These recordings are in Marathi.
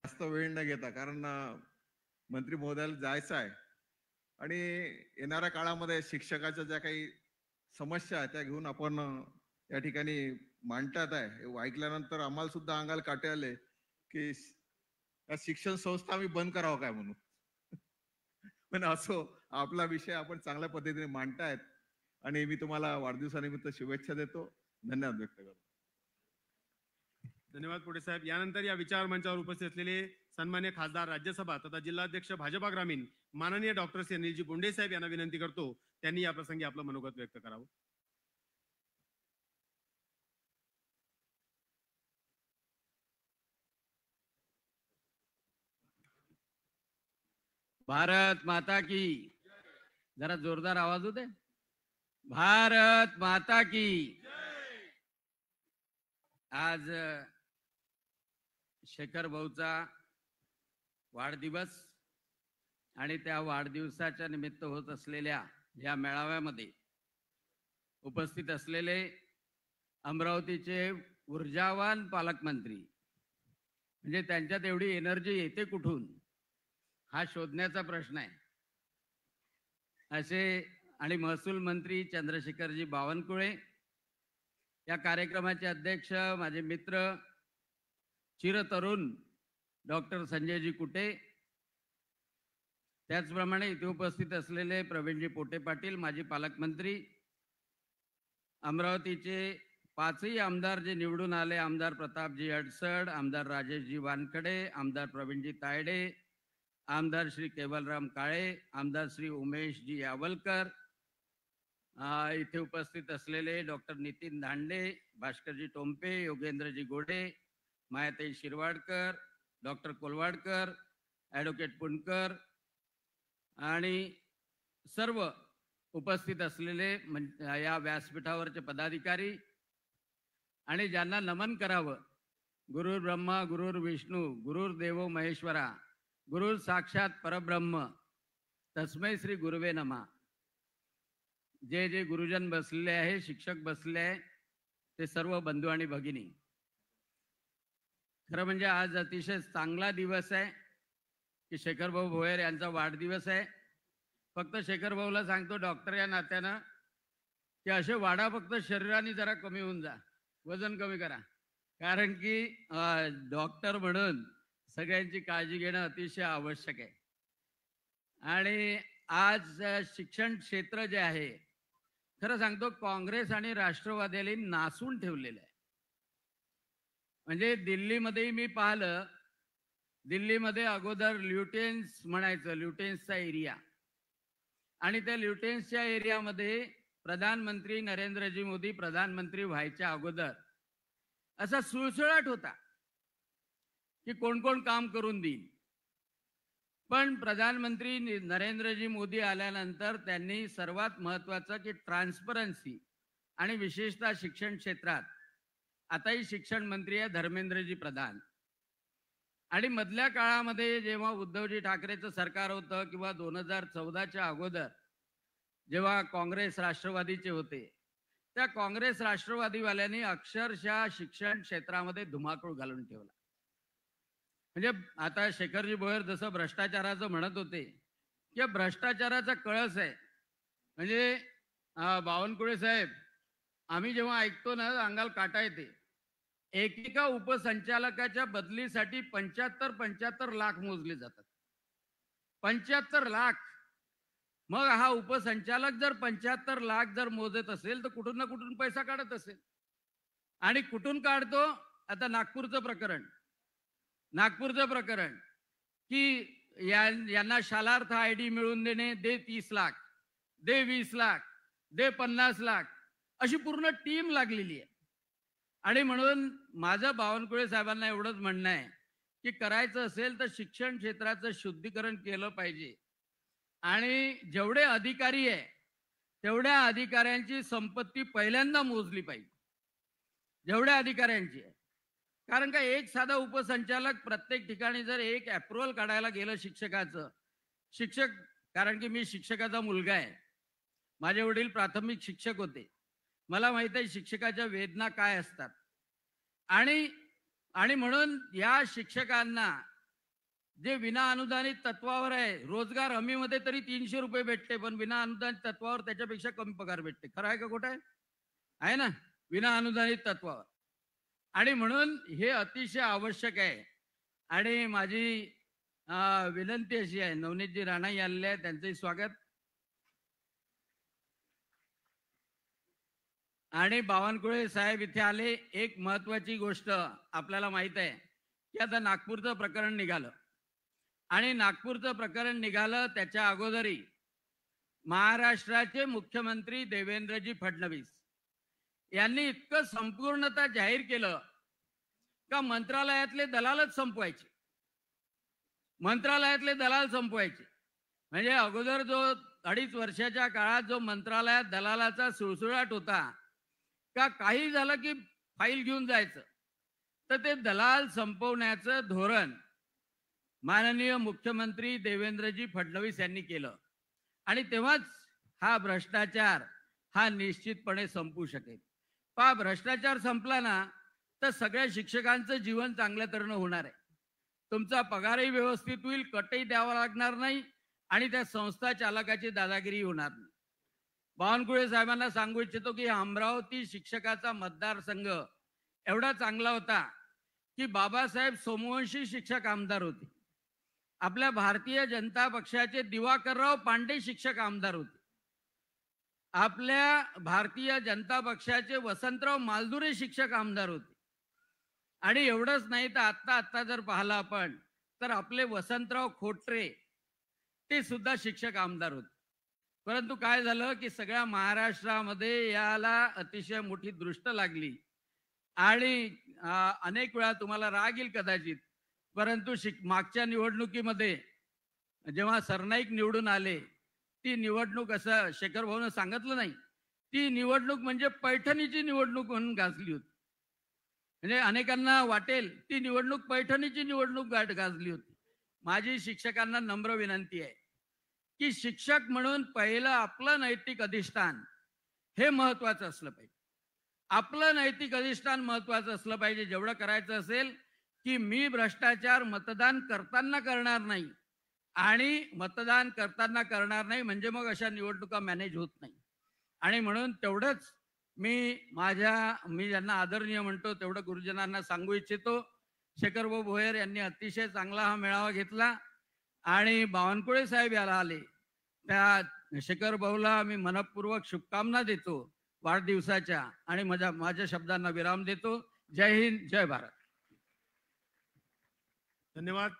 जास्त वेळ न घेता, कारण मंत्री महोदयाला जायचं आहे आणि येणाऱ्या काळामध्ये शिक्षकाच्या ज्या काही समस्या आहेत त्या घेऊन आपण या ठिकाणी मांडतात आहे. हे ऐकल्यानंतर आम्हाला सुद्धा अंगाला काटे आले की या शिक्षण संस्था आम्ही बंद करावं काय म्हणून. पण असो, आपला विषय आपण चांगल्या पद्धतीने मांडतायत आणि मी तुम्हाला वाढदिवसानिमित्त शुभेच्छा देतो. धन्यवाद व्यक्त करतो. धन्यवाद पोटे साहेब. यानंतर या विचार मंचावर उपस्थित असलेले सन्मान्य खासदार राज्यसभा तथा जिल्हाध्यक्ष भाजपा ग्रामीण माननीय डॉक्टर श्री अनिलजी बोंडे साहेब यांना विनंती करतो त्यांनी या प्रसंगी आपलं मनोगत व्यक्त करावं. भारत माता की, जरा जोरदार आवाज होते. भारत माता की. आज शेखर भाऊचा वाढदिवस आणि त्या वाढदिवसाच्या निमित्त होत असलेल्या या मेळाव्यामध्ये उपस्थित असलेले अमरावतीचे ऊर्जावान पालकमंत्री, म्हणजे त्यांच्यात एवढी एनर्जी येते कुठून हा शोधण्याचा प्रश्न आहे. असे आणि महसूल मंत्री चंद्रशेखरजी बावनकुळे, या कार्यक्रमाचे अध्यक्ष माझे मित्र चिरतरुण डॉक्टर संजयजी कुटे, त्याचप्रमाणे इथे उपस्थित असलेले प्रवीणजी पोटे पाटील माजी पालकमंत्री, अमरावतीचे 5ही आमदार जे निवडून आले, आमदार प्रतापजी अडसड, आमदार राजेशजी वानखडे, आमदार प्रवीणजी तायडे, आमदार श्री केवलराम काळे, आमदार श्री उमेशजी यावलकर, इथे उपस्थित असलेले डॉक्टर नितीन धांडे, भास्करजी टोंपे, योगेंद्रजी गोडे, मायाताई शिरवाडकर, डॉक्टर कोलवाडकर, ॲडव्होकेट पुणकर आणि सर्व उपस्थित असलेले या व्यासपीठावरचे पदाधिकारी आणि ज्यांना नमन करावं, गुरुर् ब्रह्मा गुरुर् विष्णू गुरुर्देवो महेश्वरा गुरुर साक्षात परब्रह्म तस्मै श्री गुरुवे नमः. जे जे गुरुजन बसलेले आहे, शिक्षक बसले आहे, ते सर्व बंधू आणि भगिनी, खरं म्हणजे आज अतिशय चांगला दिवस आहे की शेखरभाऊ भोयर यांचा वाढदिवस आहे. फक्त शेखरभाऊला सांगतो डॉक्टर या नात्यानं की असे वाढा, फक्त शरीराने जरा कमी होऊन जा, वजन कमी करा, कारण की डॉक्टर म्हणून सगळ्यांची काळजी घेणं अतिशय आवश्यक आहे. आणि आज शिक्षण क्षेत्र जे आहे, खरं सांगतो काँग्रेस आणि राष्ट्रवादीला नासून ठेवलेलं आहे. म्हणजे दिल्लीमध्येही मी पाहिलं, दिल्लीमध्ये अगोदर ल्युटेन्स म्हणायचं, ल्युटेन्सचा एरिया, आणि त्या ल्युटेन्सच्या एरियामध्ये प्रधानमंत्री नरेंद्रजी मोदी प्रधानमंत्री व्हायच्या अगोदर असा सुळसुळाट होता की कोण कोण काम करून देईल. पण प्रधानमंत्री नरेंद्रजी मोदी आल्यानंतर त्यांनी सर्वात महत्त्वाचं की ट्रान्सपरन्सी, आणि विशेषतः शिक्षण क्षेत्रात आताही शिक्षण मंत्री आहे धर्मेंद्रजी प्रधान. आणि मधल्या काळामध्ये जेव्हा उद्धवजी ठाकरेचं सरकार होतं किंवा 2014च्या अगोदर जेव्हा काँग्रेस राष्ट्रवादीचे होते, त्या काँग्रेस राष्ट्रवादीवाल्यांनी अक्षरशः शिक्षण क्षेत्रामध्ये धुमाकूळ घालून ठेवला. म्हणजे आता शेखरजी भोयर जसं भ्रष्टाचाराचं म्हणत होते की भ्रष्टाचाराचा कळस आहे. म्हणजे बावनकुळे साहेब, आम्ही जेव्हा ऐकतो ना अंगाला काटा येते. एकेका उपसंचालकाच्या बदलीसाठी 75 लाख मोजले जातात. 75 लाख. मग हा उपसंचालक जर 75 लाख जर मोजत असेल तर कुठून ना कुठून पैसा काढत असेल. आणि कुठून काढतो? आता नागपूरचं प्रकरण की यांना शालार्थ ID मिळवून देणे, दे 30 लाख, दे 20 लाख, दे 50 लाख, अशी पूर्ण टीम लागलेली आहे. आणि म्हणून माझं बावनकुळे साहेबांना एवढंच म्हणणं आहे की करायचं असेल तर शिक्षण क्षेत्राचं शुद्धीकरण केलं पाहिजे. आणि जेवढे अधिकारी आहे तेवढ्या अधिकाऱ्यांची संपत्ती पहिल्यांदा मोजली पाहिजे, जेवढ्या अधिकाऱ्यांची आहे. कारण का एक साधा उपसंचालक प्रत्येक ठिकाणी जर एक अप्रुव्हल काढायला गेलं शिक्षक, कारण की मी शिक्षकाचा मुलगा आहे, माझे वडील प्राथमिक शिक्षक होते, मला माहित आहे शिक्षकाच्या वेदना काय असतात. आणि म्हणून या शिक्षकांना जे विना अनुदानित तत्वावर आहे, रोजगार हमीमध्ये तरी 300 रुपये भेटते, पण विना अनुदानित तत्वावर त्याच्यापेक्षा कमी पगार भेटते. खरं आहे का खोटं आहे? आहे ना? विना अनुदानित तत्वावर. आणि म्हणून हे अतिशय आवश्यक आहे. आणि माझी विनंती अशी आहे, नवनीतजी राणा आलेले आहेत, त्यांचंही स्वागत. आणि बावनकुळे साहेब इथे आले. एक महत्वाची गोष्ट आपल्याला माहित आहे की आता नागपूरचं प्रकरण निघालं, आणि नागपूरचं प्रकरण निघालं त्याच्या अगोदरही महाराष्ट्राचे मुख्यमंत्री देवेंद्रजी फडणवीस यांनी इतकं संपूर्णतः जाहीर केलं का मंत्रालयातले दलालच संपवायचे. मंत्रालयातले दलाल संपवायचे. म्हणजे अगोदर जो 2.5 वर्षाच्या काळात जो मंत्रालयात दलालाचा सुळसुळाट होता, का काही झालं की फाईल घेऊन जायचं, तर ते दलाल संपवण्याचं धोरण माननीय मुख्यमंत्री देवेंद्रजी फडणवीस यांनी केलं. आणि तेव्हाच हा भ्रष्टाचार हा निश्चितपणे संपू शकेल. भ्रष्टाचार संपला ना तर सगळ्या शिक्षकांचं जीवन चांगल्या तऱ्हेनं होणार आहे. तुमचा पगारही व्यवस्थित होईल, कटही द्यावा लागणार नाही, आणि त्या संस्था चालकाची दादागिरी होणार नाही. बावनकुळे साहेबांना सांगू इच्छितो की अमरावती शिक्षकाचा मतदारसंघ एवढा चांगला होता की बाबासाहेब सोमवंशी शिक्षक आमदार होते. आपल्या भारतीय जनता पक्षाचे दिवाकरराव पांडे शिक्षक आमदार होते. आपल्या भारतीय जनता पक्षाचे वसंतराव मालदुरे शिक्षक आमदार होते. आणि एवढंच नाही तर आत्ता जर पाहिलं आपण तर आपले वसंतराव खोटरे ते सुद्धा शिक्षक आमदार होते. परंतु काय झालं की सगळ्या महाराष्ट्रामध्ये याला अतिशय मोठी दृष्ट लागली. आणि अनेक वेळा तुम्हाला राग येईल कदाचित, परंतु मागच्या निवडणुकीमध्ये जेव्हा सरनाईक निवडून आले, ती निवडणूक असं शेखर भाऊनं सांगितलं नाही, ती निवडणूक म्हणजे पैठणीची निवडणूक म्हणून गाजली होती. म्हणजे अनेकांना वाटेल ती निवडणूक पैठणीची निवडणूक गाजली होती. माझी शिक्षकांना नम्र विनंती आहे की शिक्षक म्हणून पहिलं आपलं नैतिक अधिष्ठान हे महत्वाचं असलं पाहिजे. आपलं नैतिक अधिष्ठान महत्वाचं असलं पाहिजे. जेवढं करायचं असेल की मी भ्रष्टाचार मतदान करताना करणार नाही, आणि मतदान करताना करणार नाही म्हणजे मग अशा निवडणुका मॅनेज होत नाही. आणि म्हणून तेवढंच मी ज्यांना आदरणीय म्हणतो तेवढं गुरुजनांना सांगू इच्छितो. शेखरभाऊ भोयर यांनी अतिशय चांगला हा मेळावा घेतला, आणि बावनकुळे साहेब याला आले. त्या शेखर भाऊला मी मनपूर्वक शुभकामना देतो वाढदिवसाच्या, आणि माझ्या शब्दांना विराम देतो. जय हिंद, जय भारत. धन्यवाद.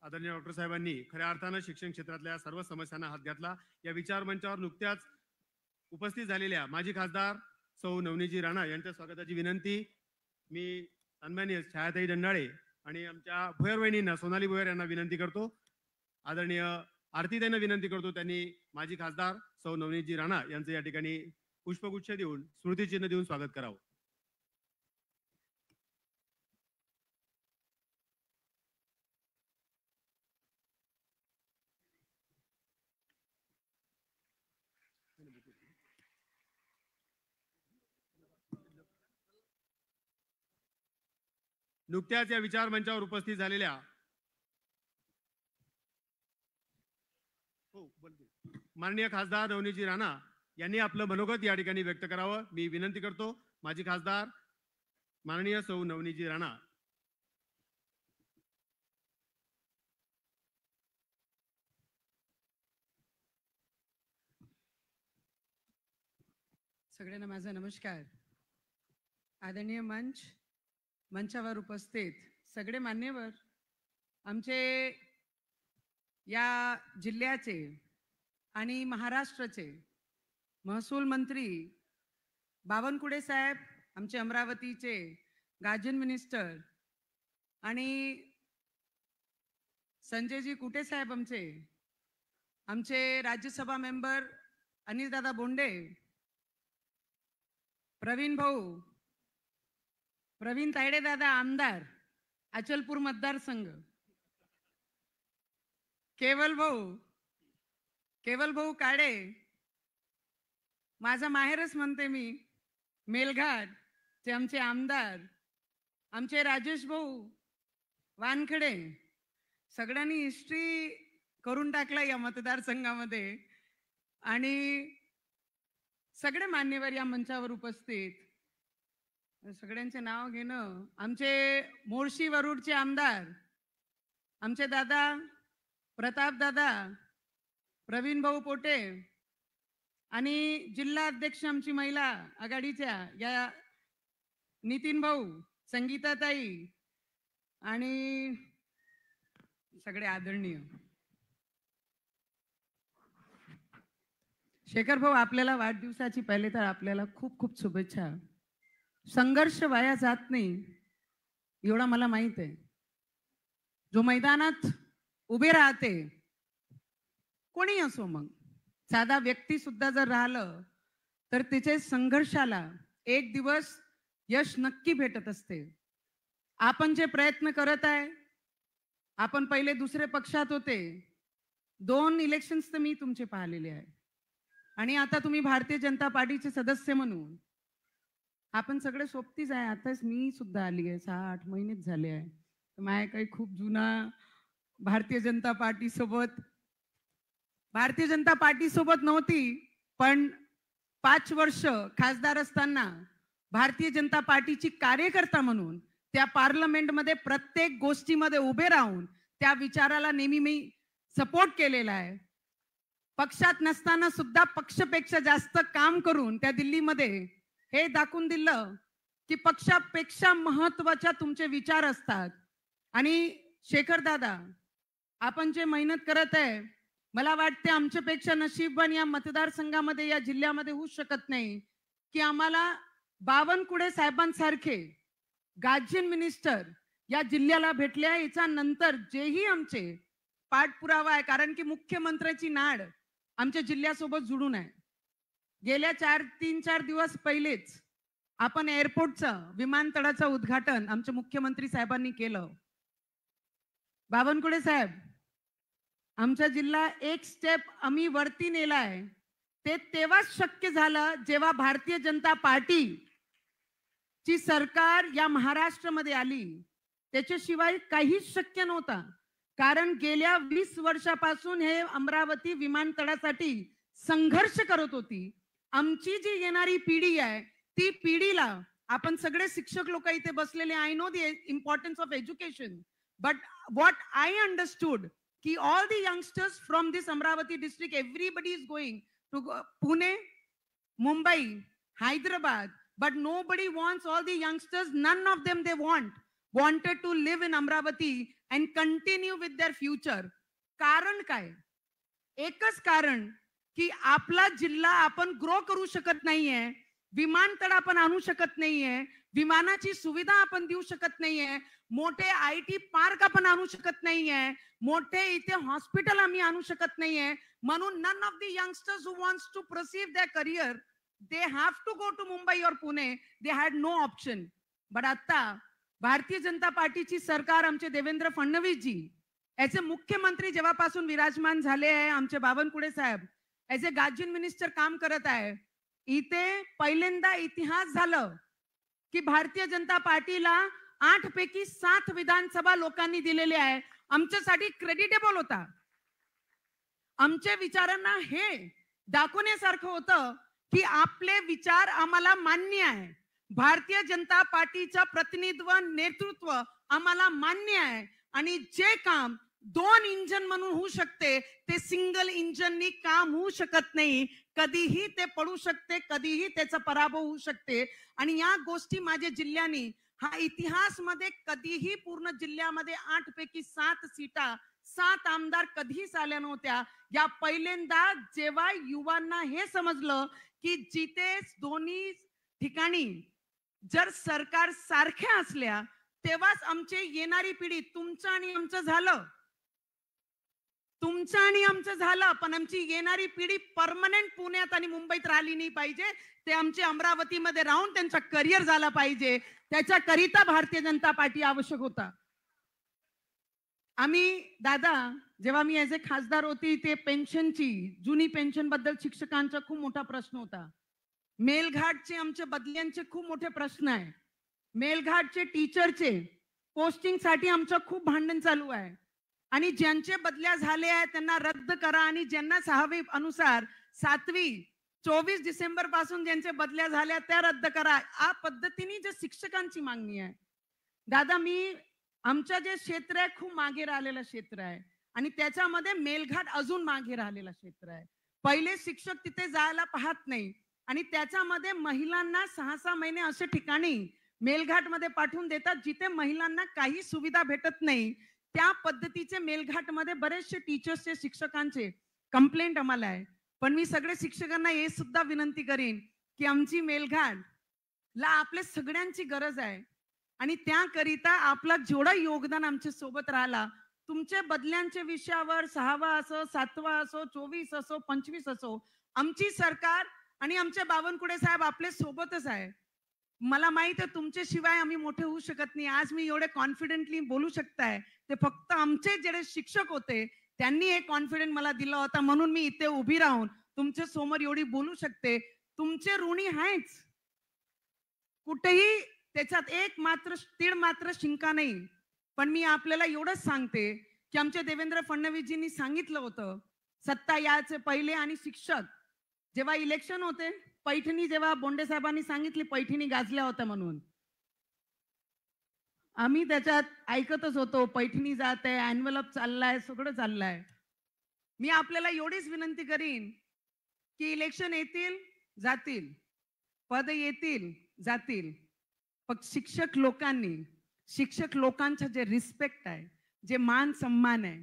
आदरणीय डॉक्टर साहेबांनी खऱ्या अर्थानं शिक्षण क्षेत्रातल्या सर्व समस्यांना हात घातला. या विचार मंचावर नुकत्याच उपस्थित झालेल्या माजी खासदार सौ नवनीतजी राणा यांच्या स्वागताची विनंती मी सन्माननीय छायाताई दंडाळे आणि आमच्या भोयर वहिनींना, सोनाली भोयर यांना विनंती करतो. आदरणीय आरतीताईंना विनंती करतो त्यांनी माजी खासदार सौ नवनीतजी राणा यांचं या ठिकाणी पुष्पगुच्छ देऊन, स्मृतिचिन्ह देऊन स्वागत करावं. नुकत्याच या विचार मंचावर उपस्थित झालेल्या माननीय खासदार नवनीतजी राणा यांनी आपलं मनोगत या ठिकाणी व्यक्त करावं मी विनंती करतो. माजी खासदार माननीय सौ नवनीतजी राणा. सगळ्यांना माझा नमस्कार. आदरणीय मंचावर उपस्थित सगळे मान्यवर, आमचे या जिल्ह्याचे आणि महाराष्ट्राचे महसूल मंत्री बावनकुळे साहेब, आमचे अमरावतीचे गार्जन मिनिस्टर, आणि संजयजी कुटे साहेब, आमचे राज्यसभा मेंबर अनिलदादा बोंडे, प्रवीण तायडे दादा आमदार अचलपूर मतदारसंघ, केवल भाऊ काळे, माझा माहेरच म्हणते मी, मेलघाट चे आमचे आमदार, आमचे राजेश भाऊ वानखडे, सगळ्यांनी हिस्ट्री करून टाकला या मतदारसंघामध्ये आणि सगळे मान्यवर या मंचावर उपस्थित, सगळ्यांचे नाव घेणं, आमचे मोर्शी वरुडचे आमदार, आमचे दादा प्रताप दादा, प्रवीण भाऊ पोटे आणि जिल्हा अध्यक्ष आमची महिला आघाडीच्या या नितीन भाऊ, संगीताताई आणि सगळे आदरणीय. शेखर भाऊ, आपल्याला वाढदिवसाची पहिले तर आपल्याला खूप खूप शुभेच्छा. संघर्ष वाया जात नाही एवढा मला माहित आहे. जो मैदानात उभे राहते, कोणी असो, मग साधा व्यक्ती सुद्धा जर राहिलं तर तिचे संघर्षाला एक दिवस यश नक्की भेटत असते. आपण जे प्रयत्न करत आहे, आपण पहिले दुसरे पक्षात होते, 2 इलेक्शन्स तर मी तुमचे पाहिलेले आहे आणि आता तुम्ही भारतीय जनता पार्टीचे सदस्य म्हणून आपण सगळे सोबतीच आहे. आताच मी सुद्धा आली आहे, 6-8 महिनेच झाले आहे. माझ्या काही खूप जुना भारतीय जनता पार्टी सोबत नव्हती, पण 5 वर्ष खासदार असताना भारतीय जनता पार्टीची कार्यकर्ता म्हणून त्या पार्लमेंटमध्ये प्रत्येक गोष्टीमध्ये उभे राहून त्या विचाराला नेहमी मी सपोर्ट केलेला आहे. पक्षात नसताना सुद्धा पक्षापेक्षा जास्त काम करून त्या दिल्लीमध्ये हे दाखवून दिलं की पक्षापेक्षा महत्वाच्या तुमचे विचार असतात. आणि शेखर दादा, आपण जे मेहनत करत आहे, मला वाटते आमच्यापेक्षा नशीबवान या मतदारसंघामध्ये, या जिल्ह्यामध्ये होऊ शकत नाही की आम्हाला बावनकुळे साहेबांसारखे गार्जियन मिनिस्टर या जिल्ह्याला भेटल्या. याच्या नंतर जेही आमचे पाठपुरावा आहे, कारण की मुख्यमंत्र्याची नाड आमच्या जिल्ह्यासोबत जुळून आहे. गेल्या 3-4 दिवस पहिलेच आपण एअरपोर्टचं, विमानतळाचं उद्घाटन आमचे मुख्यमंत्री साहेबांनी केलं. बावनकुळे साहेब, आमचा जिल्हा एक स्टेप आम्ही वरती नेलाय. ते तेव्हाच शक्य झालं जेव्हा भारतीय जनता पार्टी ची सरकार या महाराष्ट्रामध्ये आली. त्याच्याशिवाय काहीच शक्य नव्हता, कारण गेल्या 20 वर्षापासून हे अमरावती विमानतळासाठी संघर्ष करत होती. आमची जी येणारी पिढी आहे, ती पिढीला आपण सगळे शिक्षक लोक इथे बसलेले, I know the importance of education, but what I understood की all the youngsters from this Amravati district, everybody is going to Pune, Mumbai, Hyderabad, but nobody wants, all the youngsters, none of them they wanted to live in Amravati and continue with their future. कारण काय? एकच कारण की आपला जिल्हा आपण ग्रो करू शकत नाहीये, विमानतळ आपण आणू शकत नाहीये, विमानाची सुविधा आपण देऊ शकत नाहीये, मोठे IT पार्क आपण आणू शकत नाहीये, मोठे इथे हॉस्पिटल आम्ही आणू शकत नाहीये. म्हणून none of the youngsters who wants to pursue their career, they have to go to Mumbai or Pune. They had no option. But आता भारतीय जनता पार्टीची सरकार, आमचे देवेंद्र फडणवीस जी ऍज अ मुख्यमंत्री जेव्हापासून विराजमान झाले आहे, आमचे बावनकुळे साहेब ऍज अ गार्जियन मिनिस्टर काम करत आहे. इथे पहिल्यांदा इतिहास झालं की भारतीय जनता पार्टीला 8 पैकी 7 विधानसभा लोकांनी दिलेले आहे. आमच्यासाठी क्रेडिटेबल होता. आमच्या विचारांना हे दाखवण्यासारखं होतं की आपले विचार आम्हाला मान्य आहे. भारतीय जनता पार्टीचं प्रतिनिधित्व, नेतृत्व आम्हाला मान्य आहे. आणि जे काम 2 इंजन म्हणून होऊ शकते, ते सिंगल इंजननी काम होऊ शकत नाही. कधीही ते पडू शकते, कधीही त्याचा पराभव होऊ शकते. आणि या गोष्टी माझ्या जिल्ह्याने, हा इतिहास मध्ये कधीही पूर्ण जिल्ह्यामध्ये 8 पैकी 7 सीटा, 7 आमदार कधीच आल्या नव्हत्या. या पहिल्यांदा जेव्हा युवांना हे समजलं की जिथे दोन्ही ठिकाणी जर सरकार सारख्या असल्या, तेव्हाच आमची येणारी पिढी, तुमचं आणि आमचं झालं, पण आमची येणारी पिढी परमनंट पुण्यात आणि मुंबईत राहिली नाही पाहिजे. ते आमचे अमरावतीमध्ये राहून त्यांचा करिअर झाला पाहिजे. त्याच्याकरिता भारतीय जनता पार्टी आवश्यक होता. आम्ही दादा, जेव्हा मी ऍज अ खासदार होती, ते पेन्शनची, जुनी पेन्शन बद्दल शिक्षकांचा खूप मोठा प्रश्न होता. मेलघाटचे आमच्या बदल्यांचे खूप मोठे प्रश्न आहे. मेलघाटचे टीचरचे पोस्टिंग साठी आमचं खूप भांडण चालू आहे. आणि ज्यांचे बदल्या झाले आहेत त्यांना रद्द करा आणि ज्यांना 6वी अनुसार 7वी 24 डिसेंबर पासून ज्यांच्या बदल्या झाल्या त्या रद्द करा. या पद्धतीने जे शिक्षकांची मागणी आहे. दादा मी आमचं जे क्षेत्र आहे खूप मागे राहिलेलं क्षेत्र आहे आणि त्याच्यामध्ये मेलघाट अजून मागे राहिलेलं क्षेत्र आहे. पहिले शिक्षक तिथे जायला पाहत नाही आणि त्याच्यामध्ये महिलांना 6-6 महिने असे ठिकाणी मेलघाटमध्ये पाठवून देतात जिथे महिलांना काही सुविधा भेटत नाही. त्या पद्धतीचे मेलघाटमध्ये बरेचसे टीचर्सचे शिक्षकांचे कंप्लेंट आम्हाला आहे. पण मी सगळे शिक्षकांना हे सुद्धा विनंती करीन की आमची मेलघाट ला आपल्या सगळ्यांची गरज आहे आणि त्याकरिता आपला जेवढं योगदान आमच्या सोबत राहिला तुमच्या बदल्यांच्या विषयावर 6वा असो 7वा असो 24 असो 25 असो आमची सरकार आणि आमचे बावनकुळे साहेब आपल्या सोबतच आहे. मला माहित आहे तुमच्याशिवाय आम्ही मोठे होऊ शकत नाही. आज मी एवढे कॉन्फिडेंटली बोलू शकताय ते फक्त आमचे जे शिक्षक होते त्यांनी हे कॉन्फिडन्स मला दिला होता म्हणून मी इथे उभी राहून तुमच्या समोर एवढी बोलू शकते. तुमचे ऋणी आहेच. कुठेही त्याच्यात एक मात्र तीळ मात्र शिंका नाही. पण मी आपल्याला एवढंच सांगते की आमच्या देवेंद्र फडणवीसजींनी सांगितलं होतं सत्ता यायचे पहिले आणि शिक्षक जेव्हा इलेक्शन होते पैठणी जेव्हा बोंडे साहेबांनी सांगितली पैठणी गाजल्या होत्या म्हणून आम्ही त्याच्यात ऐकतच होतो. पैठणी जात आहे एन्व्हलप चाललाय सगळं चाललंय. मी आपल्याला एवढीच विनंती करीन की इलेक्शन येतील जातील पद येतील जातील पण शिक्षक लोकांचं जे रिस्पेक्ट आहे जे मान सन्मान आहे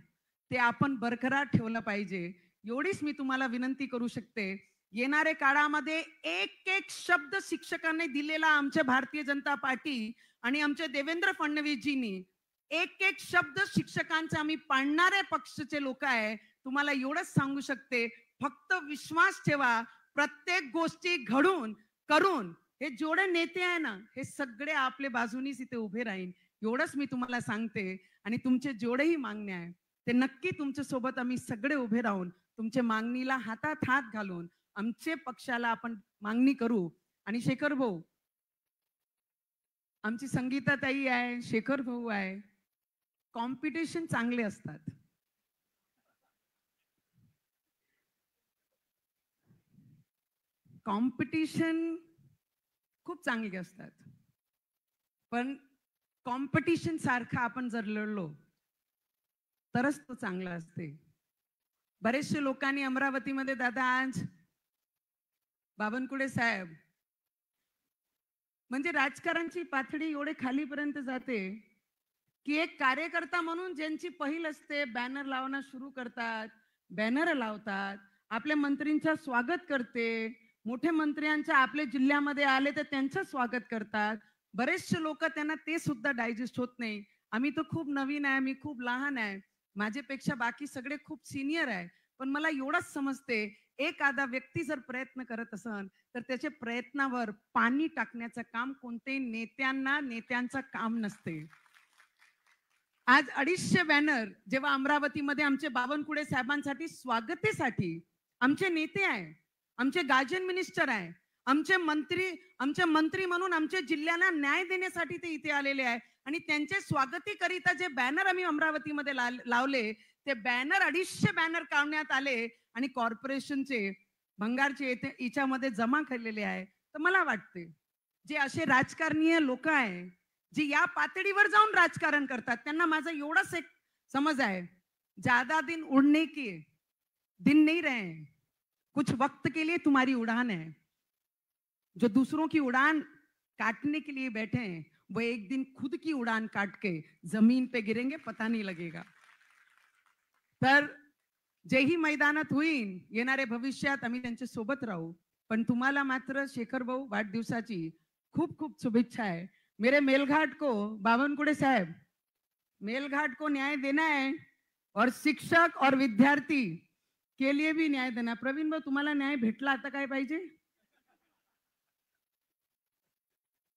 ते आपण बरकरार ठेवलं पाहिजे. एवढीच मी तुम्हाला विनंती करू शकते. येणाऱ्या काळामध्ये एक एक शब्द शिक्षकांनी दिलेला आमच्या भारतीय जनता पार्टी आणि आमच्या देवेंद्र फडणवीसजींनी एक एक शब्द शिक्षकांचा आम्ही पाळणारे पक्षाचे लोक आहे. तुम्हाला एवढंच सांगू शकते फक्त विश्वास ठेवा. प्रत्येक गोष्टी घडून करून हे जेवढे नेते आहे ना हे सगळे आपल्या बाजूनीच इथे उभे राहीन एवढंच मी तुम्हाला सांगते. आणि तुमचे जेवढेही मागणे आहे ते नक्की तुमच्या सोबत आम्ही सगळे उभे राहून तुमच्या मागणीला हातात हात घालून आमचे पक्षाला आपण मागणी करू. आणि शेखर भाऊ आमची संगीता ताई आहे शेखर भाऊ आहे. कॉम्पिटिशन चांगले असतात. कॉम्पिटिशन खूप चांगले असतात पण कॉम्पिटिशन सारखा आपण जर लढलो तरच तो चांगला असते. बरेचसे लोकांनी अमरावतीमध्ये दादा आज बावनकुळे साहेब म्हणजे राजकारणची पातळी एवढे खालीपर्यंत जाते की एक कार्यकर्ता म्हणून ज्यांची पहिल असते बॅनर लावणं सुरू करतात बॅनर लावतात आपल्या मंत्रींचं स्वागत करते. मोठे मंत्र्यांच्या आपल्या जिल्ह्यामध्ये आले तर त्यांचं स्वागत करतात. बरेचसे लोक त्यांना ते सुद्धा डायजेस्ट होत नाही. आम्ही तर खूप नवीन आहे मी खूप लहान आहे माझ्यापेक्षा बाकी सगळे खूप सिनियर आहे. पण मला एवढंच समजते एखादा व्यक्ती जर प्रयत्न करत असेल तर त्याच्या प्रयत्नावर पाणी टाकण्याचं काम कोणत्याही नेत्यांचं काम नसते. आज 250 बॅनर जेव्हा अमरावतीमध्ये आमचे बावनकुळे साहेबांसाठी स्वागतेसाठी आमचे नेते आहे आमचे गार्जन मिनिस्टर आहे आमचे मंत्री म्हणून आमच्या जिल्ह्याला न्याय देण्यासाठी ते इथे आलेले आहे आणि त्यांचे स्वागतीकरिता जे बॅनर आम्ही अमरावतीमध्ये लावले ते बॅनर 250 बॅनर काढण्यात आले आणि कॉर्पोरेशनचे भंगारचे याच्यामध्ये जमा केलेले आहे. तर मला वाटते जे असे राजकारणीय लोक आहे जे या पातळीवर जाऊन राजकारण करतात त्यांना माझा एवढाच एक समज आहे ज्यादा दिन उड़ने के दिन नहीं रहे कुछ वक्त के लिए तुम्हारी उड़ान है. जो दूसरों की उड़ान काटने के लिए बैठे हैं वो एक दिन खुद की उड़ान काट के जमीन पे गिरेंगे पता नहीं लगेगा. तर जेही मैदानात होईल येणारे भविष्यात आम्ही त्यांच्या सोबत राहू. पण तुम्हाला मात्र शेखर भाऊ वाढदिवसाची खूप खूप शुभेच्छा है. मेरे मेलघाट को बावनकुळे साहब मेलघाट को न्याय देना है और शिक्षक और विद्यार्थी के लिए भी न्याय देना. प्रवीण भाऊ तुम्हाला न्याय भेटला आता काय पाहिजे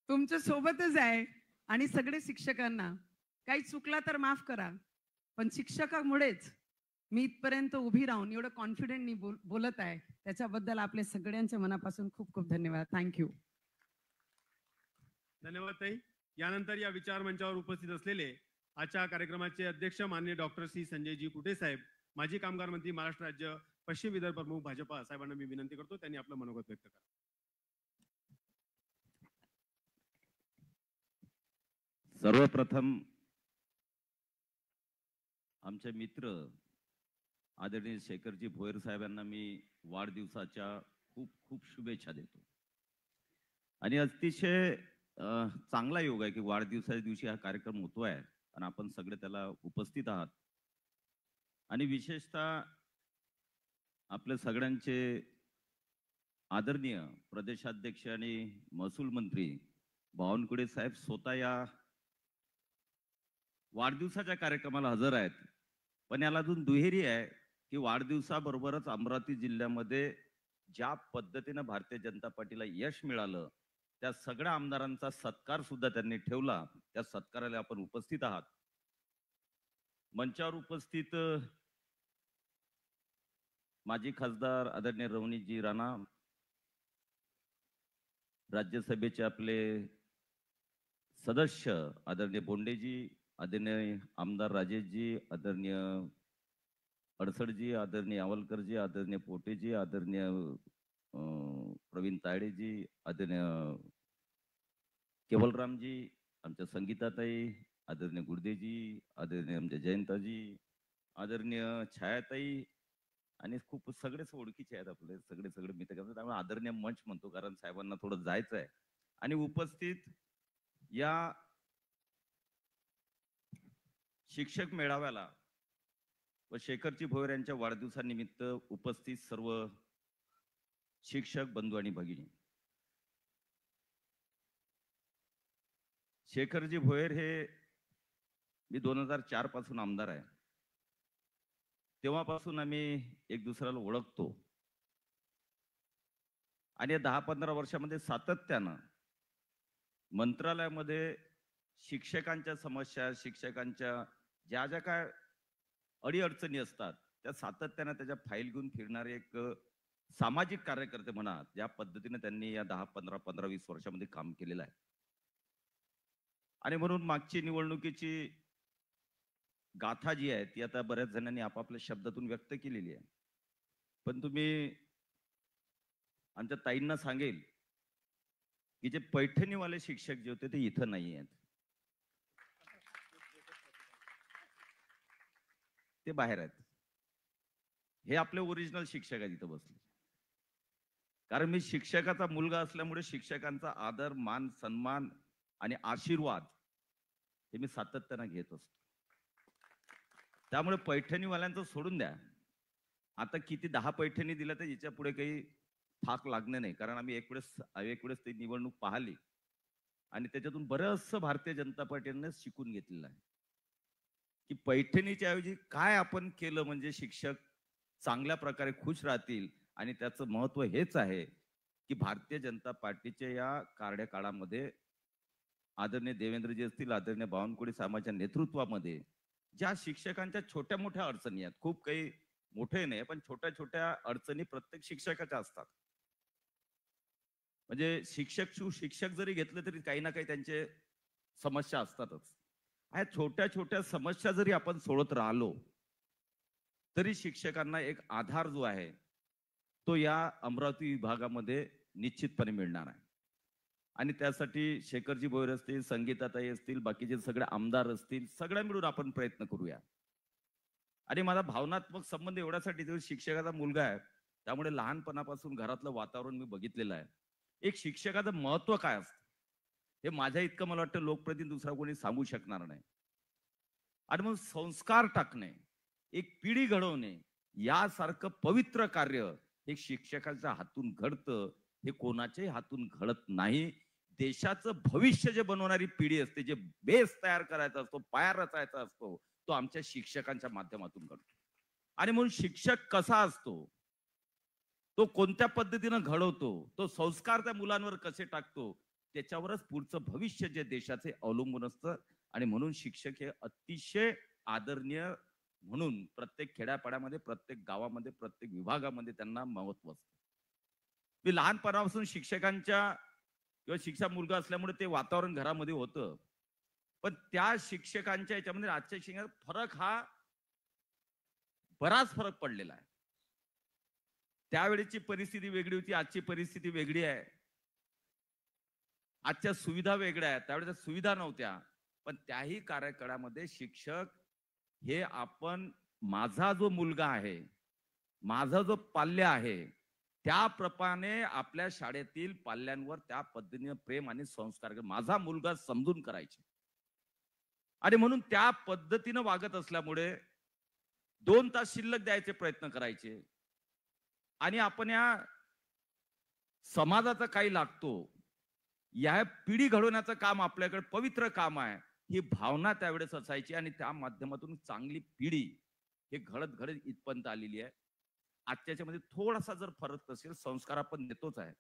तुमच्या सोबतच आहे. आणि सगळे शिक्षकांना काही चुकला तर माफ करा पण शिक्षकामुळेच मी इथपर्यंत उभी राहून एवढं कॉन्फिडेंटली बोलत आहे त्याच्याबद्दल आपल्या सगळ्यांच्या मनापासून खूप खूप धन्यवाद. थँक्यू. धन्यवाद ताई. यानंतर या विचार मंचावर उपस्थित असलेले आजच्या कार्यक्रमाचे अध्यक्ष माननीय डॉक्टर सी संजयजी कुटे साहेब, माजी कामगार मंत्री, महाराष्ट्र राज्य पश्चिम विदर्भ प्रमुख भाजपा साहेबांना मी विनंती करतो त्यांनी आपलं मनोगत व्यक्त करा. सर्वप्रथम आमचे मित्र आदरणीय शेखरजी भोयर साहेबांना मी वाढदिवसाच्या खूप खूप शुभेच्छा देतो. आणि अतिशय चांगला योग आहे की वाढदिवसाच्या दिवशी हा कार्यक्रम होतोय आणि आपण सगळे त्याला उपस्थित आहात. आणि विशेषतः आपल्या सगळ्यांचे आदरणीय प्रदेशाध्यक्ष आणि महसूल मंत्री बावनकुळे साहेब स्वतः या वाढदिवसाच्या कार्यक्रमाला हजर आहेत. पण याला अजून दुहेरी आहे की वाढदिवसाबरोबरच अमरावती जिल्ह्यामध्ये ज्या पद्धतीनं भारतीय जनता पार्टीला यश मिळालं त्या सगळ्या आमदारांचा सत्कार सुद्धा त्यांनी ठेवला. त्या सत्काराला आपण उपस्थित आहात. मंचावर उपस्थित माजी खासदार आदरणीय रवनीजी राणा, राज्यसभेचे आपले सदस्य आदरणीय बोंडेजी, आदरणीय आमदार राजेशजी, आदरणीय अडसडजी, आदरणीय आवलकरजी, आदरणीय पोटेजी, आदरणीय प्रवीण तायडेजी, आदरणीय केवलरामजी, आमच्या संगीताताई, आदरणीय गुडदेजी, आदरणीय आमच्या जयंताजी, आदरणीय छायाताई आणि खूप सगळेच ओळखीचे आहेत आपले सगळे मित्र. त्यामुळे आदरणीय मंच म्हणतो कारण साहेबांना थोडं जायचं आहे. आणि उपस्थित या शिक्षक मेळाव्याला व शेखरजी भोयर यांच्या वाढदिवसानिमित्त उपस्थित सर्व शिक्षक बंधू आणि भगिनी, शेखरजी भोयर हे मी 2004 पासून आमदार आहे. तेव्हापासून आम्ही एक दुसऱ्याला ओळखतो आणि 10-15 वर्षामध्ये सातत्यानं मंत्रालयामध्ये शिक्षकांच्या समस्या, शिक्षकांच्या ज्या ज्या काय अडीअडचणी असतात त्या सातत्यानं त्याच्या फाईल घेऊन फिरणारे एक सामाजिक कार्यकर्ते म्हणा, ज्या पद्धतीने त्यांनी या 10-15-20 वर्षामध्ये काम केलेलं आहे. आणि म्हणून मागची निवडणुकीची गाथा जी आहे ती आता बऱ्याच जणांनी आपापल्या शब्दातून व्यक्त केलेली आहे. पण तुम्ही आमच्या ताईंना सांगेल की जे पैठणीवाले शिक्षक जे होते ते इथं नाही आहेत, ते बाहेर आहेत. हे आपले ओरिजिनल शिक्षक आहेत इथं बसले. कारण मी शिक्षकाचा मुलगा असल्यामुळे शिक्षकांचा आदर, मान, सन्मान आणि आशीर्वाद हे मी सातत्यानं घेत असतो. त्यामुळे पैठणीवाल्यांचं सोडून द्या. आता किती 10 पैठणी दिल्या तर याच्या पुढे काही थाक लागणे नाही. कारण आम्ही एक वेळेस ती निवडणूक पाहिली आणि त्याच्यातून बरंचसं भारतीय जनता पार्टीने शिकून घेतलेलं आहे की पैठणीच्या ऐवजी काय आपण केलं म्हणजे शिक्षक चांगल्या प्रकारे खुश राहतील. आणि त्याचं महत्व हेच आहे की भारतीय जनता पार्टीच्या या कार्यकाळामध्ये आदरणीय देवेंद्रजी असतील, आदरणीय बावनकुळे साहेबांच्या नेतृत्वामध्ये ज्या शिक्षकांच्या छोट्या मोठ्या अडचणी आहेत, खूप काही मोठे नाही पण छोट्या छोट्या अडचणी प्रत्येक शिक्षकाच्या असतात. म्हणजे शिक्षक जरी घेतले तरी काही ना काही त्यांचे समस्या असतातच. ह्या छोट्या छोट्या समस्या जरी आपण सोडत राहिलो तरी शिक्षकांना एक आधार जो आहे तो या अमरावती विभागामध्ये निश्चितपणे मिळणार आहे. आणि त्यासाठी शेखरजी भोयर असतील, संगीताताई असतील, बाकीचे सगळे आमदार असतील, सगळ्या मिळून आपण प्रयत्न करूया. आणि माझा भावनात्मक संबंध एवढ्यासाठी जो शिक्षकाचा मुलगा आहे त्यामुळे लहानपणापासून घरातलं वातावरण मी बघितलेलं आहे. एक शिक्षकाचं महत्व काय असतं हे माझ्या इतकं मला वाटतं लोकप्रतिनिधी दुसरा कोणी सांगू शकणार नाही. आणि मग संस्कार टाकणे, एक पिढी घडवणे यासारखं पवित्र कार्य हे शिक्षकाच्या हातून घडतं. हे कोणाच्याही हातून घडत नाही. देशाचं भविष्य जे बनवणारी पिढी असते, जे बेस तयार करायचा असतो, पाया रचायचा असतो, तो आमच्या शिक्षकांच्या माध्यमातून घडतो. आणि म्हणून शिक्षक कसा असतो, तो कोणत्या पद्धतीनं घडवतो, तो संस्कार त्या मुलांवर कसे टाकतो, त्याच्यावरच पुढचं भविष्य जे देशाचे अवलंबून असतं. आणि म्हणून शिक्षक हे अतिशय आदरणीय म्हणून प्रत्येक खेड्यापाड्यामध्ये, प्रत्येक गावामध्ये, प्रत्येक विभागामध्ये त्यांना महत्व असतं. मी लहानपणापासून शिक्षकांच्या किंवा शिक्षक मुलगा असल्यामुळे ते वातावरण घरामध्ये होतं. पण त्या शिक्षकांच्या याच्यामध्ये आजच्या शिक्षकात फरक हा बराच फरक पडलेला आहे. त्यावेळेची परिस्थिती वेगळी होती, आजची परिस्थिती वेगळी आहे. आजच्या सुविधा वेगळ्या आहेत, त्यावेळेच्या सुविधा नव्हत्या. पण त्याही कार्यकाळामध्ये शिक्षक हे आपण, माझा जो मुलगा आहे, माझा जो पाल्य आहे, त्याप्रमाणे आपल्या शाळेतील पाल्यांवर त्या पद्धतीने प्रेम आणि संस्कार माझा मुलगा समजून करायचे. आणि म्हणून त्या पद्धतीनं वागत असल्यामुळे 2 तास शिल्लक द्यायचे प्रयत्न करायचे. आणि आपण या समाजाचा काही लागतो, या पिढी घडवण्याचं काम आपल्याकडे पवित्र काम आहे, ही भावना त्यावेळेस असायची. आणि त्या माध्यमातून चांगली पिढी हे घडत घडत इथपर्यंत आलेली आहे. आजच्या मध्ये थोडासा जर फरक असेल, संस्कार आपण देतोच आहे,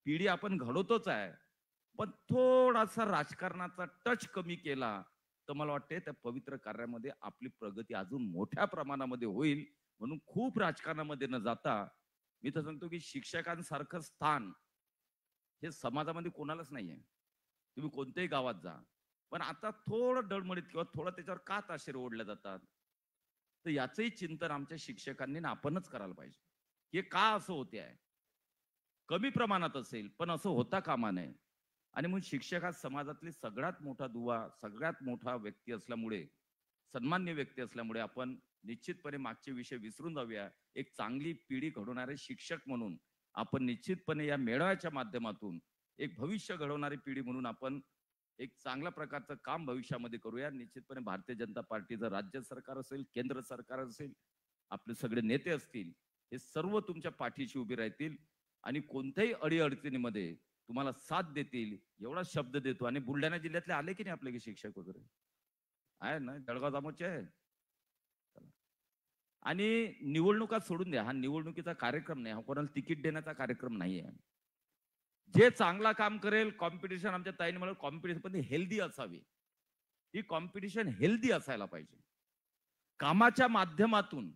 पिढी आपण घडवतोच आहे, पण थोडासा राजकारणाचा टच कमी केला तर मला वाटते त्या पवित्र कार्यामध्ये आपली प्रगती अजून मोठ्या प्रमाणामध्ये होईल. म्हणून खूप राजकारणामध्ये न जाता मी तर सांगतो की शिक्षकांसारखं स्थान हे समाजामध्ये कोणालाच नाहीये. तुम्ही कोणत्याही गावात जा, पण आता थोडं डळमळीत किंवा थोडं त्याच्यावर का ताशेरे ओढल्या जातात, तर याचंही चिंतन आमच्या शिक्षकांनी ना आपणच करायला पाहिजे. हे का असं होते आहे, कमी प्रमाणात असेल पण असं होता कामा नये. आणि म्हणून शिक्षक हा समाजातली सगळ्यात मोठा दुवा, सगळ्यात मोठा व्यक्ती असल्यामुळे, सन्मान्य व्यक्ती असल्यामुळे आपण निश्चितपणे मागचे विषय विसरून जाऊया. एक चांगली पिढी घडवणारे शिक्षक म्हणून आपण निश्चितपणे या मेळाव्याच्या माध्यमातून एक भविष्य घडवणारी पिढी म्हणून आपण एक चांगल्या प्रकारचं काम भविष्यामध्ये करूया. निश्चितपणे भारतीय जनता पार्टीचं राज्य सरकार असेल, केंद्र सरकार असेल, आपले सगळे नेते असतील, हे सर्व तुमच्या पाठीशी उभे राहतील आणि कोणत्याही अडीअडचणीमध्ये तुम्हाला साथ देतील एवढा शब्द देतो. आणि बुलढाणा जिल्ह्यातले आले की नाही आपले शिक्षक वगैरे आहे ना, जळगाव जामोदचे आहे. आणि निवडणुका सोडून द्या, हा निवडणुकीचा कार्यक्रम नाही, हा कोणाला तिकीट देण्याचा कार्यक्रम नाही आहे. जे चांगला काम करेल, कॉम्पिटिशन आमच्या ताईने मला कॉम्पिटिशन पण हेल्दी असावी. ही कॉम्पिटिशन हेल्दी असायला पाहिजे. कामाच्या माध्यमातून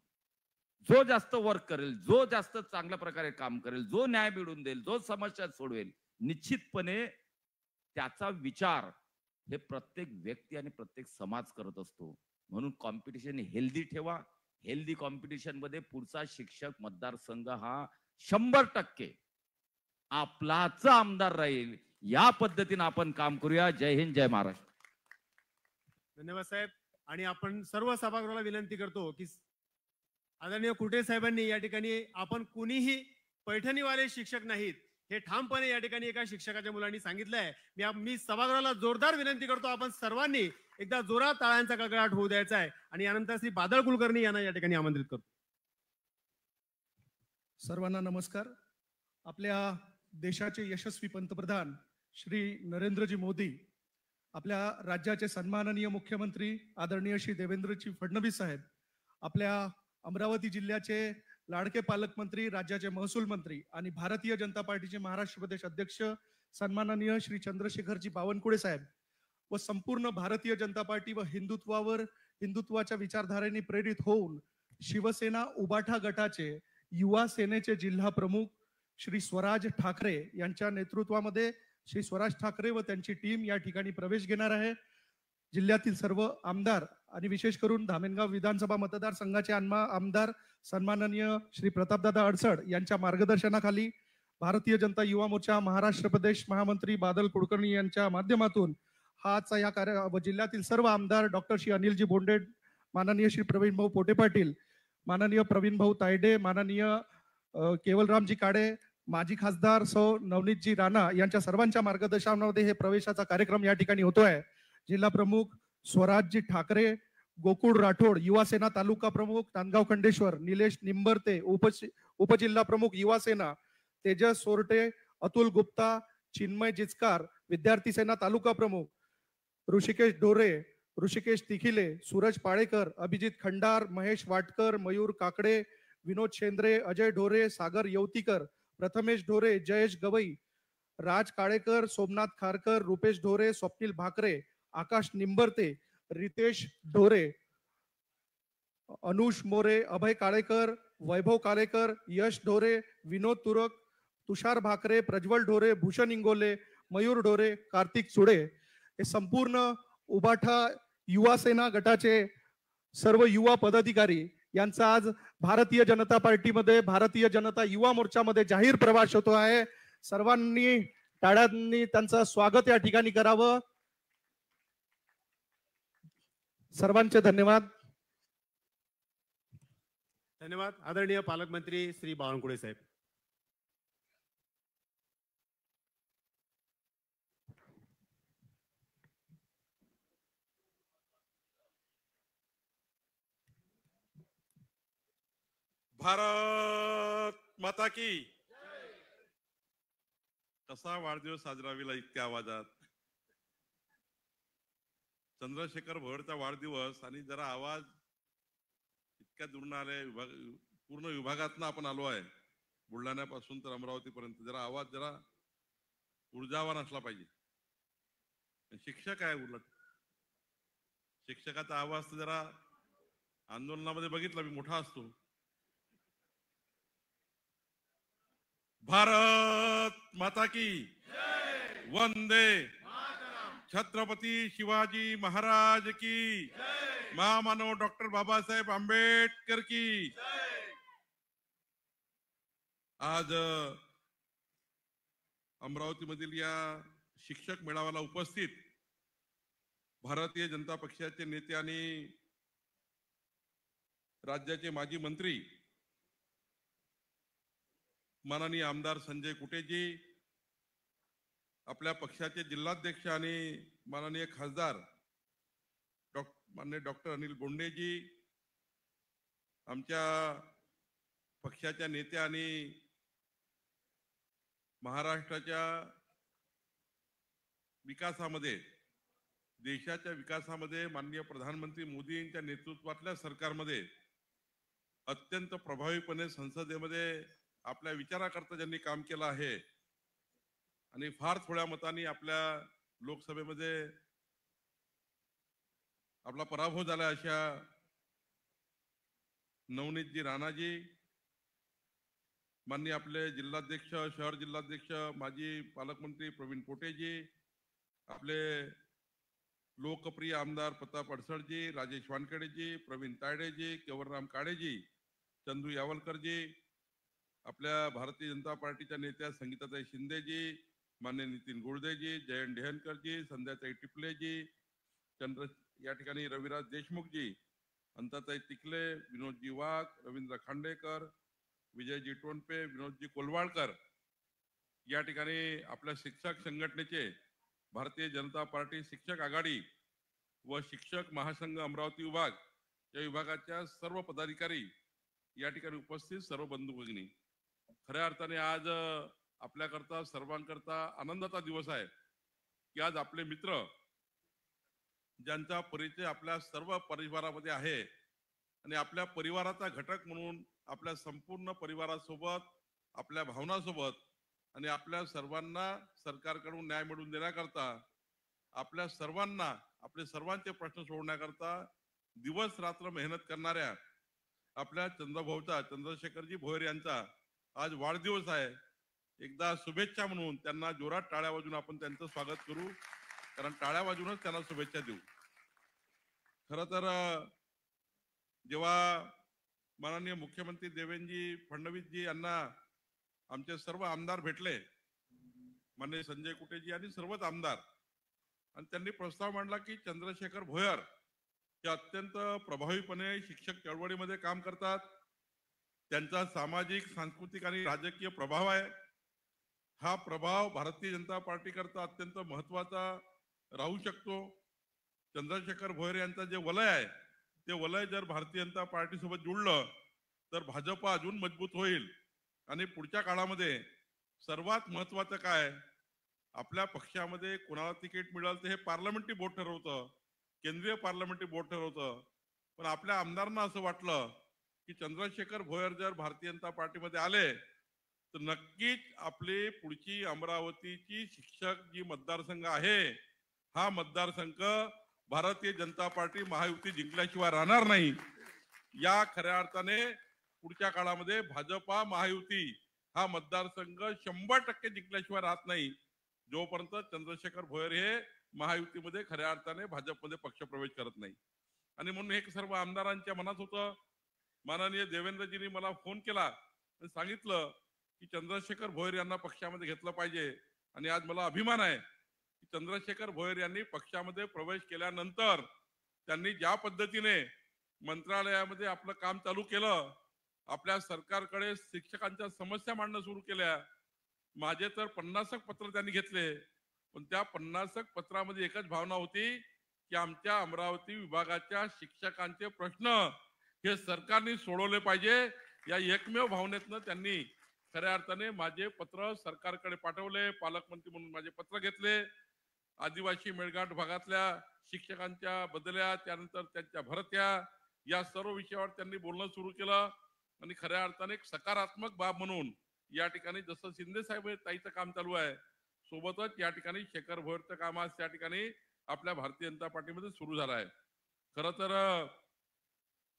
जो जास्त वर्क करेल, जो जास्त चांगल्या प्रकारे काम करेल, जो न्याय मिळवून देईल, जो समस्या सोडवेल, निश्चितपणे त्याचा विचार हे प्रत्येक व्यक्ती आणि प्रत्येक समाज करत असतो. म्हणून कॉम्पिटिशन हेल्दी ठेवा. हेल्दी कॉम्पिटिशन मध्ये पुढचा शिक्षक मतदारसंघ हा 100% आपलाच आमदार राहील. या पद्धतीने आपण काम करूया. जय हिंद, जय महाराष्ट्र. धन्यवाद साहेब. आणि आपण सर्व सभागृहाला विनंती करतो की आदरणीय कुटे साहेबांनी या ठिकाणी, आपण कुणीही पैठणीवाले शिक्षक नाहीत हे ठामपणे या ठिकाणी एका शिक्षकाच्या मुलांनी सांगितलंय. मी सभागृहाला जोरदार विनंती करतो, आपण सर्वांनी एकदा जोरात टाळ्यांचा गडगडाट होऊ द्यायचा आहे. आणि यानंतर श्री बादल कुलकर्णी यांना या ठिकाणी आमंत्रित करतो. सर्वांना नमस्कार. आपल्या देशाचे यशस्वी पंतप्रधान श्री नरेंद्रजी मोदी, आपल्या राज्याचे सन्माननीय मुख्यमंत्री आदरणीय श्री देवेंद्रजी फडणवीस साहेब, आपल्या अमरावती जिल्ह्याचे लाडके पालकमंत्री, राज्याचे महसूल मंत्री आणि भारतीय जनता पार्टीचे महाराष्ट्र प्रदेश अध्यक्ष सन्माननीय श्री चंद्रशेखरजी बावनकुळे साहेब व संपूर्ण भारतीय जनता पार्टी व हिंदुत्वाच्या विचारधारेने प्रेरित होऊन शिवसेना उबाठा गटाचे युवा सेनेचे जिल्हा प्रमुख श्री स्वराज ठाकरे यांच्या नेतृत्वामध्ये श्री स्वराज ठाकरे व त्यांची टीम या ठिकाणी प्रवेश घेणार आहे. जिल्ह्यातील सर्व आमदार आणि विशेष करून धामणगाव विधानसभा मतदारसंघाचे आमदार सन्माननीय श्री प्रतापदादा अडसड यांच्या मार्गदर्शनाखाली भारतीय जनता युवा मोर्चा महाराष्ट्र प्रदेश महामंत्री बादल कुलकर्णी यांच्या माध्यमातून हाचा या कार्य व जिल्ह्यातील सर्व आमदार डॉक्टर श्री अनिलजी बोंडे, माननीय श्री प्रवीण भाऊ पोटे पाटील, माननीय प्रवीण भाऊ तायडे, माननीय केवलरामजी काडे, माजी खासदार सौ नवनीतजी राणा यांच्या सर्वांच्या मार्गदर्शनामध्ये हे प्रवेशाचा कार्यक्रम या ठिकाणी होतोय. जिल्हा प्रमुख स्वराजजी ठाकरे, गोकुळ राठोड, युवा सेना तालुका प्रमुख नांदगाव खंडेश्वर, निलेश निंबरते, उपजिल्हा प्रमुख युवा सेना तेजस सोरटे, अतुल गुप्ता, चिन्मय जिचकार, विद्यार्थी सेना तालुका प्रमुख ऋषिकेश डोरे, ऋषिकेश तिखिले, सूरज पाळेकर, अभिजित खंडार, महेश वाटकर, मयूर काकडे, विनोद शेंद्रे, अजय ढोरे, सागर येवतीकर, प्रथमेश ढोरे, जयेश गवई, राज काळेकर, सोमनाथ खारकर, रुपेश ढोरे, स्वप्नील भाकरे, आकाश निंबरते, रितेश ढोरे, अनुष मोरे, अभय काळेकर, वैभव काळेकर, यश ढोरे, विनोद तुरक, तुषार भाकरे, प्रज्वल ढोरे, भूषण इंगोले, मयूर ढोरे, कार्तिक चुडे हे संपूर्ण उबाठा युवा सेना गटाचे सर्व युवा पदाधिकारी यांचा आज भारतीय जनता पार्टीमध्ये, भारतीय जनता युवा मोर्चामध्ये जाहीर प्रवेश होतो आहे. सर्वांनी टाळ्यांनी त्यांचं स्वागत या ठिकाणी करावं. सर्वांचे धन्यवाद. धन्यवाद. आदरणीय पालकमंत्री श्री बावनकुळे साहेब. भारत माता की. कसा वाढदिवस साजरा होईल इतक्या आवाजात. चंद्रशेखर भोयरचा वाढदिवस आणि जरा आवाज इतक्या दुरून आले. पूर्ण विभागातनं आपण आलो आहे, बुलढाण्यापासून तर अमरावती पर्यंत. जरा आवाज जरा ऊर्जावान असला पाहिजे. शिक्षक आहे, उलट शिक्षकाचा आवाज तर जरा आंदोलनामध्ये बघितला मी, मोठा असतो. भारत माता की. वंदे छत्रपती शिवाजी महाराज की. महामानव डॉक्टर बाबासाहेब आंबेडकर की. आज अमरावतीमधील या शिक्षक मेळाव्याला उपस्थित भारतीय जनता पक्षाचे नेते आणि राज्याचे माजी मंत्री माननीय आमदार संजय कुटेजी, आपल्या पक्षाचे जिल्हाध्यक्ष आणि माननीय खासदार माननीय डॉक्टर अनिल बोंडेजी, आमच्या पक्षाच्या नेत्या आणि महाराष्ट्राच्या विकासामध्ये, देशाच्या विकासामध्ये माननीय प्रधानमंत्री मोदी यांच्या नेतृत्वातल्या सरकारमध्ये अत्यंत प्रभावीपणे संसदेमध्ये आपल्या विचाराकरता ज्यांनी काम केलं आहे आणि फार थोड्या मतांनी आपल्या लोकसभेमध्ये आपला पराभव झाला अशा नवनीतजी राणाजी, माननीय आपले जिल्हाध्यक्ष, शहर जिल्हाध्यक्ष, माजी पालकमंत्री प्रवीण पोटेजी, आपले लोकप्रिय आमदार प्रताप अडसरजी, राजेश वानखेडेजी, प्रवीण तायडेजी, केवलराम काळेजी, चंदू यावलकरजी, आपल्या भारतीय जनता पार्टीच्या नेत्या संगीताताई शिंदेजी, मान्य नितीन गुळदेजी, जयंत ढेहनकरजी, संध्याताई टिपलेजी, या ठिकाणी रविराज देशमुखजी, अंताताई तिकले, विनोदजी वाघ, रवींद्र खांडेकर, विजयजी टोणपे, विनोदजी कोलवाळकर, या ठिकाणी आपल्या शिक्षक संघटनेचे भारतीय जनता पार्टी शिक्षक आघाडी व शिक्षक महासंघ अमरावती विभाग या विभागाच्या सर्व पदाधिकारी, या ठिकाणी उपस्थित सर्व बंधू भगिनी, खऱ्या अर्थाने आज आपल्याकरता सर्वांकरता आनंदाचा दिवस आहे की आज आपले मित्र ज्यांचा परिचय आपल्या सर्व परिवारामध्ये आहे आणि आपल्या परिवाराचा घटक म्हणून आपल्या संपूर्ण परिवारासोबत, आपल्या भावनासोबत आणि आपल्या सर्वांना सरकारकडून न्याय मिळवून देण्याकरता, आपल्या सर्वांना आपले सर्वांचे प्रश्न सोडवण्याकरता दिवस रात्र मेहनत करणाऱ्या आपल्या चंद्रभाऊचा, चंद्रशेखरजी भोयर यांचा आज वाढदिवस आहे. एकदा शुभेच्छा म्हणून त्यांना जोरात टाळ्या वाजून आपण त्यांचं स्वागत करू, कारण टाळ्या वाजूनच त्यांना शुभेच्छा देऊ. खरं तर जेव्हा माननीय मुख्यमंत्री देवेंद्रजी फडणवीसजी यांना आमचे सर्व आमदार भेटले, माननीय संजय कुटेजी आणि सर्वच आमदार, आणि त्यांनी प्रस्ताव मांडला की चंद्रशेखर भोयर हे अत्यंत प्रभावीपणे शिक्षक चळवळीमध्ये काम करतात, त्यांचा सामाजिक, सांस्कृतिक आणि राजकीय प्रभाव आहे. हा प्रभाव भारतीय जनता पार्टी करता अत्यंत महत्वाचा राहू शकतो. चंद्रशेखर भोयर यांचं जे वलय आहे ते वलय जर भारतीय जनता पार्टी सोबत जुळलं तर भाजपा अजून मजबूत होईल. आणि पुढच्या काळामध्ये सर्वात महत्वाचं काय, आपल्या पक्षामध्ये कोणाला तिकीट मिळेल ते हे पार्लमेंटरी बोर्ड ठरवतं, केंद्रीय पार्लमेंटरी बोर्ड ठरवतं. पण आपल्या आमदारांना असं वाटलं की चंद्रशेखर भोयर जर भारतीय जनता पार्टीमध्ये आले तर नक्कीच आपली पुढची अमरावतीची शिक्षक जी मतदारसंघ आहे, हा मतदारसंघ भारतीय जनता पार्टी महायुती जिंकल्याशिवाय राहणार नाही. या खऱ्या अर्थाने पुढच्या काळामध्ये भाजपा महायुती हा मतदारसंघ 100% जिंकल्याशिवाय राहत नाही, जोपर्यंत चंद्रशेखर भोयर हे महायुतीमध्ये खऱ्या अर्थाने भाजपमध्ये पक्षप्रवेश करत नाही. आणि म्हणून हे सर्व आमदारांच्या मनात होतं. माननीय देवेंद्रजींनी मला फोन केला आणि सांगितलं की चंद्रशेखर भोयर यांना पक्षामध्ये घेतलं पाहिजे. आणि आज मला अभिमान आहे की चंद्रशेखर भोयर यांनी पक्षामध्ये प्रवेश केल्यानंतर त्यांनी ज्या पद्धतीने मंत्रालयामध्ये आपलं काम चालू केलं, आपल्या सरकारकडे शिक्षकांच्या समस्या मांडणं सुरू केल्या. माझे तर 50 पत्र त्यांनी घेतले, पण त्या 50 पत्रामध्ये एकच भावना होती की आमच्या अमरावती विभागाच्या शिक्षकांचे प्रश्न हे सरकारने सोडवले पाहिजे. या एकमेव भावनेतनं त्यांनी खऱ्या अर्थाने माझे पत्र सरकारकडे पाठवले. पालकमंत्री म्हणून माझे पत्र घेतले. आदिवासी मेळघाट भागातल्या शिक्षकांच्या बदल्या, त्यानंतर त्यांच्या भरत्या, या सर्व विषयावर त्यांनी बोलणं सुरू केलं. आणि खऱ्या अर्थाने एक सकारात्मक बाब म्हणून या ठिकाणी जसं शिंदे साहेब ताईचं काम चालू आहे, सोबतच या ठिकाणी शेखर भोयरचं काम आज त्या ठिकाणी आपल्या भारतीय जनता पार्टीमध्ये सुरू झालं आहे. खरं तर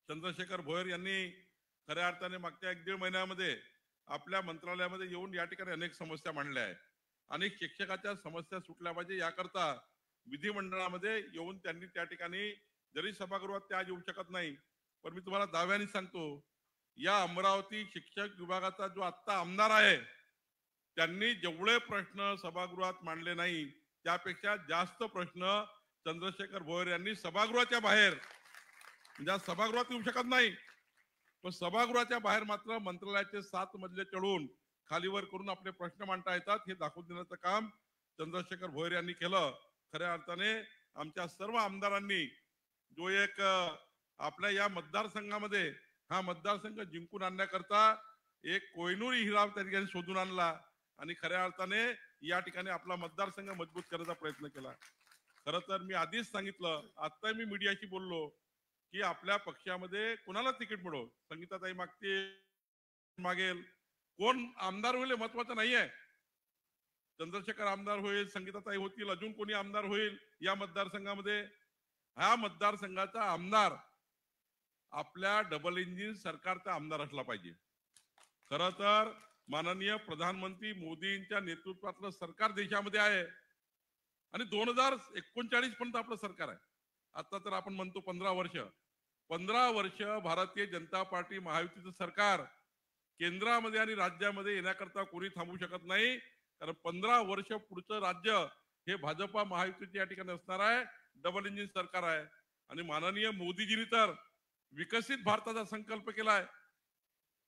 चंद्रशेखर भोयर यांनी खऱ्या अर्थाने मागच्या 1-1.5 महिन्यामध्ये आपल्या मंत्रालयामध्ये येऊन या ठिकाणी अनेक समस्या मांडल्या आहेत. अनेक शिक्षकाच्या समस्या सुटल्या पाहिजे याकरता विधिमंडळामध्ये येऊन त्यांनी त्या ठिकाणी, जरी सभागृहात ते आज येऊ शकत नाही, पण मी तुम्हाला दाव्याने सांगतो, या अमरावती शिक्षक विभागाचा जो आत्ता आमदार आहे, त्यांनी जेवढे प्रश्न सभागृहात मांडले नाही त्यापेक्षा जास्त प्रश्न चंद्रशेखर भोयर यांनी सभागृहाच्या बाहेर, म्हणजे सभागृहात येऊ शकत नाही, पण सभागृहाच्या बाहेर मात्र मंत्रालयाचे 7 मजले चढून खालीवर करून आपले प्रश्न मांडता येतात हे दाखवून देण्याचं काम चंद्रशेखर भोयर यांनी केलं. खऱ्या अर्थाने आमच्या सर्व आमदारांनी जो एक आपल्या या मतदारसंघामध्ये हा मतदारसंघ जिंकून आणण्याकरता एक कोहिनूर हिरा त्या ठिकाणी शोधून आणला आणि खऱ्या अर्थाने या ठिकाणी आपला मतदारसंघ मजबूत करण्याचा प्रयत्न केला. खरं तर मी आधीच सांगितलं, आता मी मीडियाशी बोललो की आपल्या पक्षामध्ये कोणाला तिकीट मिळो, संगीताताई मागेल, कोण आमदार होईल महत्वाचं नाहीये. चंद्रशेखर आमदार होईल, संगीताताई होतील, अजून कोणी आमदार होईल या मतदारसंघामध्ये, हा मतदारसंघाचा आमदार आपल्या डबल इंजिन सरकारचा आमदार असला पाहिजे. खरं तर माननीय प्रधानमंत्री मोदींच्या नेतृत्वातलं सरकार देशामध्ये आहे आणि 2039 पर्यंत आपलं सरकार आहे. आता तर आपण म्हणतो 15 वर्ष भारतीय जनता पार्टी महायुतीचं सरकार केंद्रामध्ये आणि राज्यामध्ये येण्याकरता कोणी थांबू शकत नाही, कारण 15 वर्ष पुढचं राज्य हे भाजपा महायुतीचे या ठिकाणी असणार आहे. डबल इंजिन सरकार आहे आणि माननीय मोदीजींनी तर विकसित भारताचा संकल्प केलाय.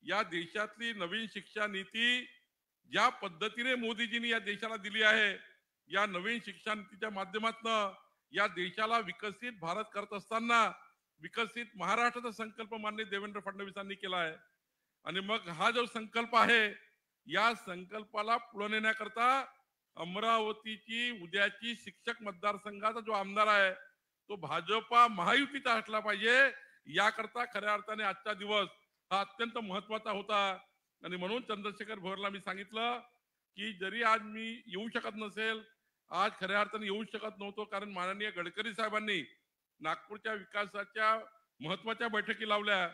या देशातली नवीन शिक्षा नीती ज्या पद्धतीने मोदीजींनी या देशाला दिली आहे, या नवीन शिक्षा नीतीच्या माध्यमातून या देशाला विकसित भारत करत असताना विकसित महाराष्ट्राचा संकल्प माननीय देवेंद्र फडणवीसांनी केला आहे. आणि मग हा जो संकल्प आहे, या संकल्पाला पुढे नेण्याकरता अमरावतीची उद्याची शिक्षक मतदारसंघाचा जो आमदार आहे तो भाजपा महायुतीचा असला पाहिजे. याकरता खऱ्या अर्थाने आजचा दिवस हा अत्यंत महत्वाचा होता. आणि म्हणून चंद्रशेखर भोयरला मी सांगितलं की जरी आज मी येऊ शकत नसेल, आज खऱ्या अर्थाने येऊ शकत नव्हतो, कारण माननीय गडकरी साहेबांनी नागपूरच्या विकासाच्या महत्वाच्या बैठकी लावल्या,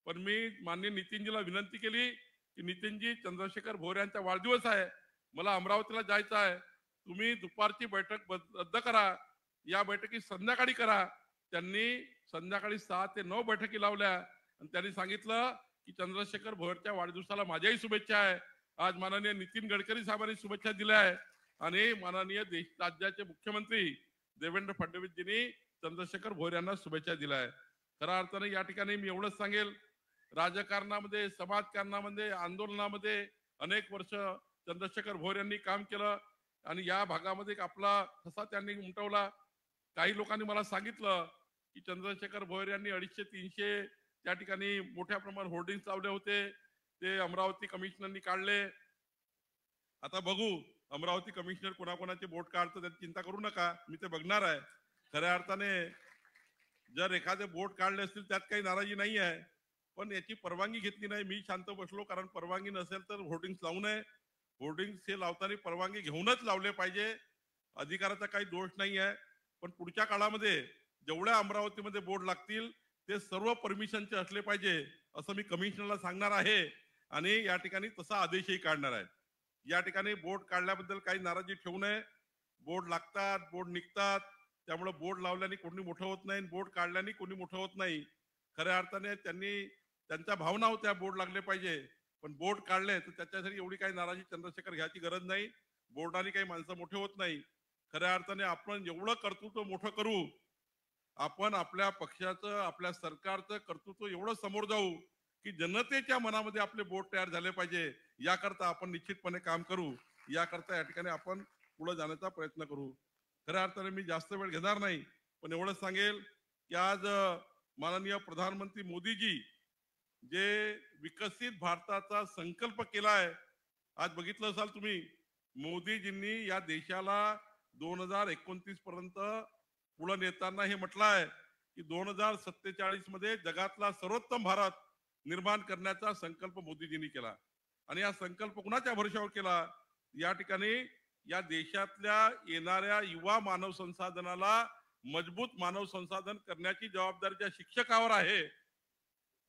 पण मी माननीय नितीनजीला विनंती केली की नितीनजी, चंद्रशेखर भोयर यांचा वाढदिवस आहे, मला अमरावतीला जायचं आहे, तुम्ही दुपारची बैठक रद्द करा, या बैठकी संध्याकाळी करा. त्यांनी संध्याकाळी 6 ते 9 बैठकी लावल्या आणि त्यांनी सांगितलं की चंद्रशेखर भोयरच्या वाढदिवसाला माझ्याही शुभेच्छा आहे. आज माननीय नितीन गडकरी साहेबांनी शुभेच्छा दिल्या आहे आणि माननीय राज्याचे मुख्यमंत्री देवेंद्र फडणवीसजींनी चंद्रशेखर भोयर यांना शुभेच्छा दिल्या आहे. खऱ्या अर्थाने या ठिकाणी मी एवढंच सांगेल, राजकारणामध्ये, समाजकारणामध्ये, आंदोलनामध्ये अनेक वर्ष चंद्रशेखर भोयर यांनी काम केलं आणि या भागामध्ये आपला ठसा त्यांनी उमटवला. काही लोकांनी मला सांगितलं की चंद्रशेखर भोयर यांनी 250-300 त्या ठिकाणी मोठ्या प्रमाणात होर्डिंग्स लावले होते, ते अमरावती कमिशनरनी काढले. आता बघू अमरावती कमिशनर कोणाकोणाचे बोट काढतं, त्याची चिंता करू नका, मी ते बघणार आहे. खऱ्या अर्थाने जर एखादे बोट काढले असतील त्यात काही नाराजी नाही आहे, पण याची परवानगी घेतली नाही. मी शांत बसलो, कारण परवानगी नसेल तर होर्डिंग्स लावू नये. होर्डिंग्स हे लावताना परवानगी घेऊनच लावले पाहिजे, अधिकाराचा काही दोष नाही आहे. पण पुढच्या काळामध्ये जेवढ्या अमरावतीमध्ये बोर्ड लागतील ते सर्व परमिशनचे असले पाहिजे असं मी कमिशनरला सांगणार आहे आणि या ठिकाणी तसा आदेशही काढणार आहे. या ठिकाणी बोर्ड काढल्याबद्दल काही नाराजी ठेवू नये. बोर्ड लागतात, बोर्ड निघतात. त्यामुळे बोर्ड लावल्याने कोणी मोठं होत नाही, बोर्ड काढल्याने कोणी मोठं होत नाही. खऱ्या अर्थाने त्यांनी त्यांच्या भावना होत्या बोर्ड लागले पाहिजे, पण बोर्ड काढले तर त्याच्यासाठी एवढी काही नाराजी चंद्रशेखर घ्यायची गरज नाही. बोर्डाने काही माणसं मोठे होत नाही. खऱ्या अर्थाने आपण एवढं कर्तृत्व मोठं करू, आपण आपल्या पक्षाचं आपल्या सरकारचं कर्तृत्व एवढं समोर जाऊ की जनतेच्या मनामध्ये आपले बोर्ड तयार झाले पाहिजे. याकरता आपण निश्चितपणे काम करू. याकरता या ठिकाणी आपण पुढे जाण्याचा प्रयत्न करू. खऱ्या अर्थाने मी जास्त वेळ घेणार नाही, पण एवढंच सांगेल की आज माननीय प्रधानमंत्री मोदीजी जे विकसित भारताचा संकल्प केलाय, आज बघितलं असाल तुम्ही, मोदीजींनी या देशाला 2029 पर्यंत पुढे नेताना हे म्हटलं आहे की 2047 मध्ये जगातला सर्वोत्तम भारत निर्माण करण्याचा संकल्प मोदीजींनी केला. आणि हा संकल्प कुणाच्या भरोशावर केला? या ठिकाणी या देशातल्या येणाऱ्या युवा मानव संसाधनाला मजबूत मानव संसाधन करण्याची जबाबदारी ज्या शिक्षकावर आहे,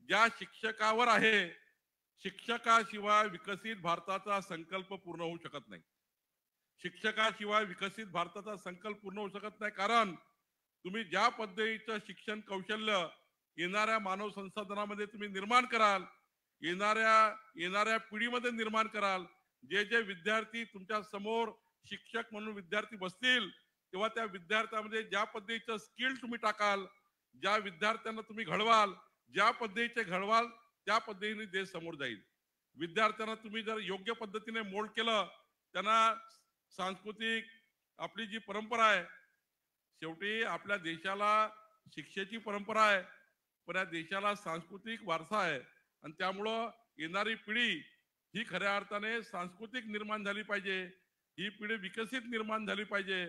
ज्या शिक्षकावर आहे, शिक्षकाशिवाय विकसित भारताचा संकल्प पूर्ण होऊ शकत नाही. शिक्षकाशिवाय विकसित भारताचा संकल्प पूर्ण होऊ शकत नाही. कारण तुम्ही ज्या पद्धतीचं शिक्षण कौशल्य येणाऱ्या मानव संसाधनामध्ये तुम्ही निर्माण कराल, येणाऱ्या पिढीमध्ये निर्माण कराल, जे जे विद्यार्थी तुमच्या समोर शिक्षक म्हणून विद्यार्थी बसतील, तेव्हा त्या विद्यार्थ्यांमध्ये ज्या पद्धतीचं स्किल तुम्ही टाकाल, ज्या विद्यार्थ्यांना तुम्ही घडवाल, ज्या पद्धतीचे घडवाल त्या पद्धतीने देश समोर जाईल. विद्यार्थ्यांना तुम्ही जर योग्य पद्धतीने मोल्ड केलं, त्यांना सांस्कृतिक आपली जी परंपरा आहे, शेवटी आपल्या देशाला शिक्षेची परंपरा आहे, पण या देशाला सांस्कृतिक वारसा आहे. आणि त्यामुळं येणारी पिढी ही खऱ्या अर्थाने सांस्कृतिक निर्माण झाली पाहिजे, ही पिढी विकसित निर्माण झाली पाहिजे.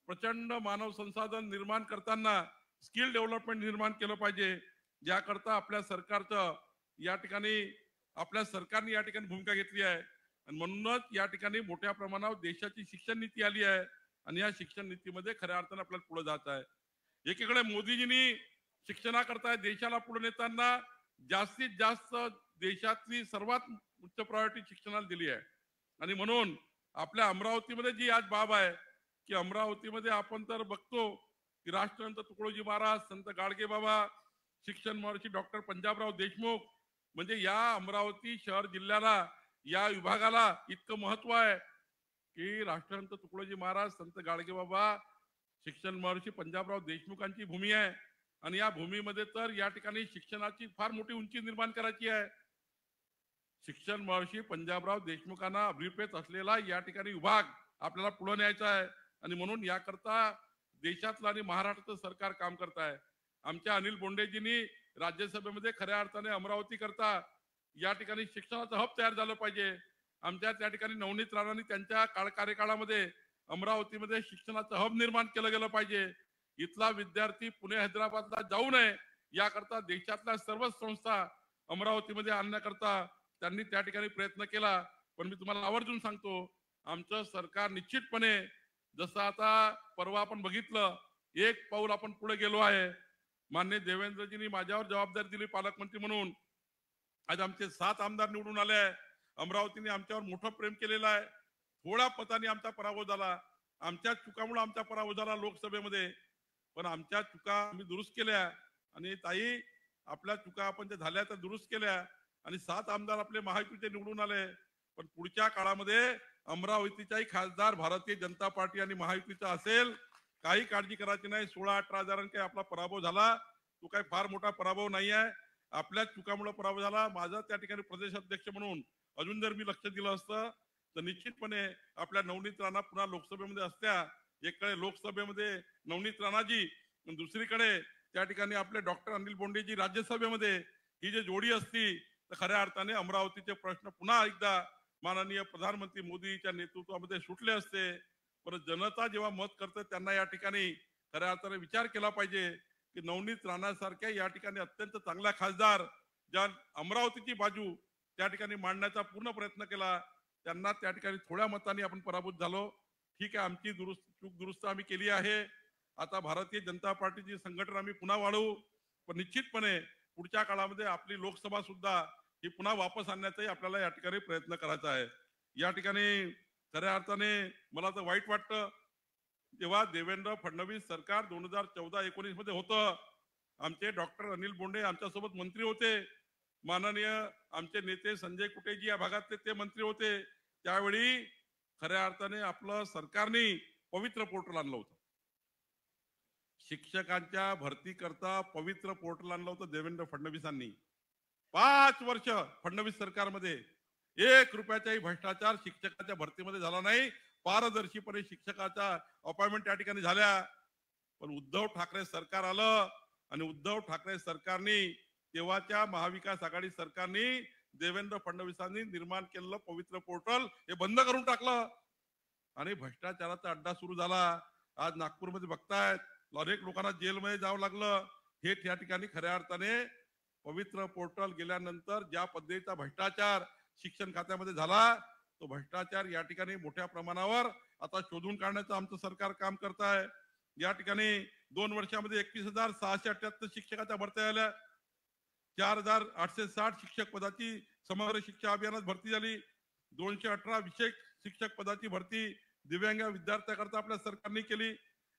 प्रचंड मानव संसाधन निर्माण करताना स्किल डेव्हलपमेंट निर्माण केलं पाहिजे. याकरता आपल्या सरकारचं या ठिकाणी आपल्या सरकारने या ठिकाणी भूमिका घेतली आहे. आणि म्हणूनच या ठिकाणी मोठ्या प्रमाणावर देशाची शिक्षण नीती आली आहे. आणि या शिक्षण नीतीमध्ये खऱ्या अर्थाने आपल्याला पुढे जायचं आहे. एकीकडे मोदीजींनी शिक्षणाकरता देशाला पुढे नेताना जास्तीत जास्त देशातली सर्वात उच्च प्रायोरिटी शिक्षणाला दिली आहे. आणि म्हणून आपल्या अमरावतीमध्ये जी आज बाब आहे की अमरावतीमध्ये आपण तर बघतो की राष्ट्रसंत तुकडोजी महाराज, संत गाडगे बाबा, शिक्षण महर्षी डॉक्टर पंजाबराव देशमुख, म्हणजे या अमरावती शहर जिल्ह्याला, या विभागाला इतकं महत्व आहे की राष्ट्रसंत तुकडोजी महाराज, संत गाडगे बाबा, शिक्षण महर्षी पंजाबराव देशमुखांची भूमी आहे. आणि या भूमीमध्ये तर या ठिकाणी शिक्षणाची फार मोठी उंची निर्माण करायची आहे. शिक्षण महर्षी पंजाबराव देशमुखांना अभिप्रेत असलेला या ठिकाणी विभाग आपल्याला पुढे न्यायचा आहे. आणि म्हणून याकरता देशातलं आणि महाराष्ट्राचं सरकार काम करत आहे. आमच्या अनिल बोंडेजींनी राज्यसभेमध्ये खऱ्या अर्थाने अमरावती करता या ठिकाणी शिक्षणाचं हब तयार झालं पाहिजे. आमच्या त्या ठिकाणी नवनीत राणांनी त्यांच्या कार्यकाळामध्ये अमरावतीमध्ये शिक्षणाचं हब निर्माण केलं गेलं पाहिजे. इथला विद्यार्थी पुणे हैदराबादला जाऊ नये याकरता देशातल्या सर्वच संस्था अमरावतीमध्ये आणण्याकरता त्यांनी त्या ठिकाणी प्रयत्न केला. पण मी तुम्हाला आवर्जून सांगतो, आमचं सरकार निश्चितपणे, जसं आता परवा आपण बघितलं, एक पाऊल आपण पुढे गेलो आहे. माननीय देवेंद्रजींनी माझ्यावर जबाबदारी दिली पालकमंत्री म्हणून. आज आमचे 7 आमदार निवडून आले आहे. अमरावतीने आमच्यावर मोठं प्रेम केलेलं आहे. थोड्या पताने आमचा पराभव झाला, आमच्या चुकामुळे आमचा पराभव झाला लोकसभेमध्ये. पण आमच्या चुका आम्ही दुरुस्त केल्या. आणि ताई, आपल्या चुका आपण ज्या झाल्या त्या दुरुस्त केल्या. आणि 7 आमदार आपले महायुतीचे निवडून आले. पण पुढच्या काळामध्ये अमरावतीचाही खासदार भारतीय जनता पार्टी आणि महायुतीचा असेल. काही काळजी करायची नाही. 16-18 हजारांनी आपला पराभव झाला, तो काही फार मोठा पराभव नाही आहे. आपल्या चुकामुळे पराभव झाला. माझा त्या ठिकाणी प्रदेश अध्यक्ष म्हणून अजून जर मी लक्ष दिलं असतं तर निश्चितपणे आपल्या नवनीत राणा पुन्हा लोकसभेमध्ये असत्या. एकडे लोकसभेमध्ये नवनीत राणाजी, दुसरीकडे त्या ठिकाणी आपले डॉक्टर अनिल बोंडेजी राज्यसभेमध्ये, ही जी जोडी असती तर खऱ्या अर्थाने अमरावतीचे प्रश्न पुन्हा एकदा माननीय प्रधानमंत्री मोदीच्या नेतृत्वामध्ये सुटले असते. पण जनता जेव्हा मत करते त्यांना या ठिकाणी खऱ्या अर्थाने विचार केला पाहिजे की नवनीत राणासारख्या या ठिकाणी अत्यंत चांगला खासदार, ज्या अमरावतीची बाजू त्या ठिकाणी मांडण्याचा पूर्ण प्रयत्न केला, त्यांना त्या ठिकाणी थोड्या मतांनी आपण पराभूत झालो. ठीक आहे, आमची चूक दुरुस्त आम्ही केली आहे. आता भारतीय जनता पार्टीची संघटना आम्ही पुन्हा वाढवू. पण निश्चितपणे पुढच्या काळामध्ये आपली लोकसभा सुद्धा ही पुन्हा वापस आणण्याचाही आपल्याला या ठिकाणी प्रयत्न करायचा आहे. या ठिकाणी खऱ्या अर्थाने मला तर वाईट वाटतं जेव्हा देवेंद्र फडणवीस सरकार 2014-19 मध्ये होतं, आमचे डॉक्टर अनिल बोंडे आमच्यासोबत मंत्री होते, माननीय आमचे नेते संजय कुटेजी या भागातले ते मंत्री होते. त्यावेळी खऱ्या अर्थाने आपलं सरकारने पवित्र पोर्टल आणलं होतं. शिक्षकांच्या भरती करता पवित्र पोर्टल आणलं होतं देवेंद्र फडणवीसांनी. 5 वर्ष फडणवीस सरकारमध्ये 1 रुपयाचाही भ्रष्टाचार शिक्षकाच्या भरतीमध्ये झाला नाही. पारदर्शीपणे शिक्षकाच्या अपॉइंटमेंट त्या ठिकाणी झाल्या. पण उद्धव ठाकरे सरकार आलं आणि उद्धव ठाकरे सरकारने तेव्हाच्या महाविकास आघाडी सरकारने देवेंद्र फडणवीसांनी निर्माण केलेलं पवित्र पोर्टल हे बंद करून टाकलं आणि भ्रष्टाचाराचा अड्डा सुरू झाला. आज नागपूरमध्ये बघतायत अनेक लोकांना जेलमध्ये जावं लागलं. हे त्या ठिकाणी खऱ्या अर्थाने पवित्र पोर्टल गेल्यानंतर ज्या पद्धतीचा भ्रष्टाचार शिक्षण खात्यामध्ये झाला, तो भ्रष्टाचार या ठिकाणी मोठ्या प्रमाणावर आता शोधून काढण्याचं आमचं सरकार काम करत आहे. या ठिकाणी 2 वर्षामध्ये 21,678 शिक्षकाच्या भरत्या झाल्या. 4,860 शिक्षक पदाची समग्र शिक्षा अभियानात भरती झाली. 218 विशेष शिक्षक पदाची भरती दिव्यांग विद्यार्थ्याकरता आपल्या सरकारने केली.